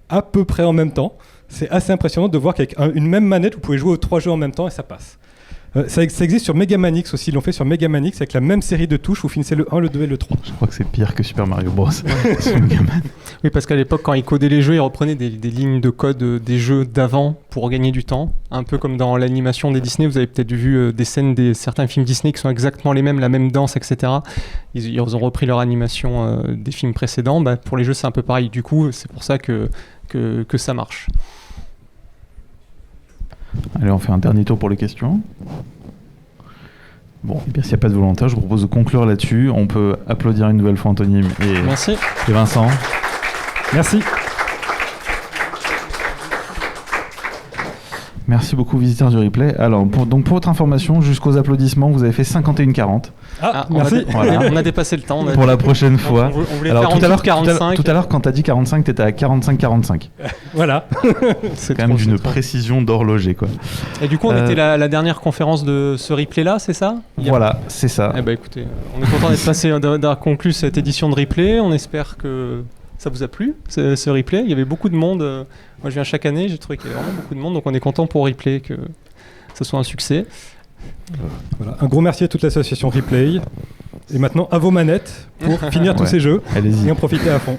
à peu près en même temps. C'est assez impressionnant de voir qu'avec une même manette, vous pouvez jouer aux 3 jeux en même temps et ça passe. Ça existe sur Mega Man X aussi, ils l'ont fait sur Mega Man X avec la même série de touches, vous finissez le 1, le 2 et le 3. Je crois que c'est pire que Super Mario Bros. Sur Mega Man. Oui, parce qu'à l'époque, quand ils codaient les jeux, ils reprenaient des lignes de code des jeux d'avant pour gagner du temps. Un peu comme dans l'animation des Disney, vous avez peut-être vu des scènes certains films Disney qui sont exactement les mêmes, la même danse, etc. Ils ont repris leur animation des films précédents. Pour les jeux, c'est un peu pareil. Du coup, c'est pour ça que ça marche. Allez, on fait un dernier tour pour les questions. Bon, et bien s'il n'y a pas de volontaire, je vous propose de conclure là-dessus. On peut applaudir une nouvelle fois Anthony et Vincent. Merci. Merci beaucoup, visiteurs du replay. Alors, pour votre information, jusqu'aux applaudissements, vous avez fait 51-40. Merci. On a dépassé le temps. Pour la prochaine fois. On voulait Alors, faire 45. tout à l'heure, quand tu as dit 45, tu étais à 45-45. Voilà. C'est quand même d'une précision d'horloger, quoi. Et du coup, on était la dernière conférence de ce replay-là, c'est ça? Voilà, c'est ça. Eh ben, écoutez, on est content d'être passé, d'avoir conclu cette édition de replay. On espère que ça vous a plu, ce replay. Il y avait beaucoup de monde. Moi, je viens chaque année, j'ai trouvé qu'il y avait vraiment beaucoup de monde. Donc, on est content pour replay que ça soit un succès. Voilà. Un gros merci à toute l'association Replay. Et maintenant, à vos manettes pour finir tous ces jeux Allez-y. et en profiter à fond.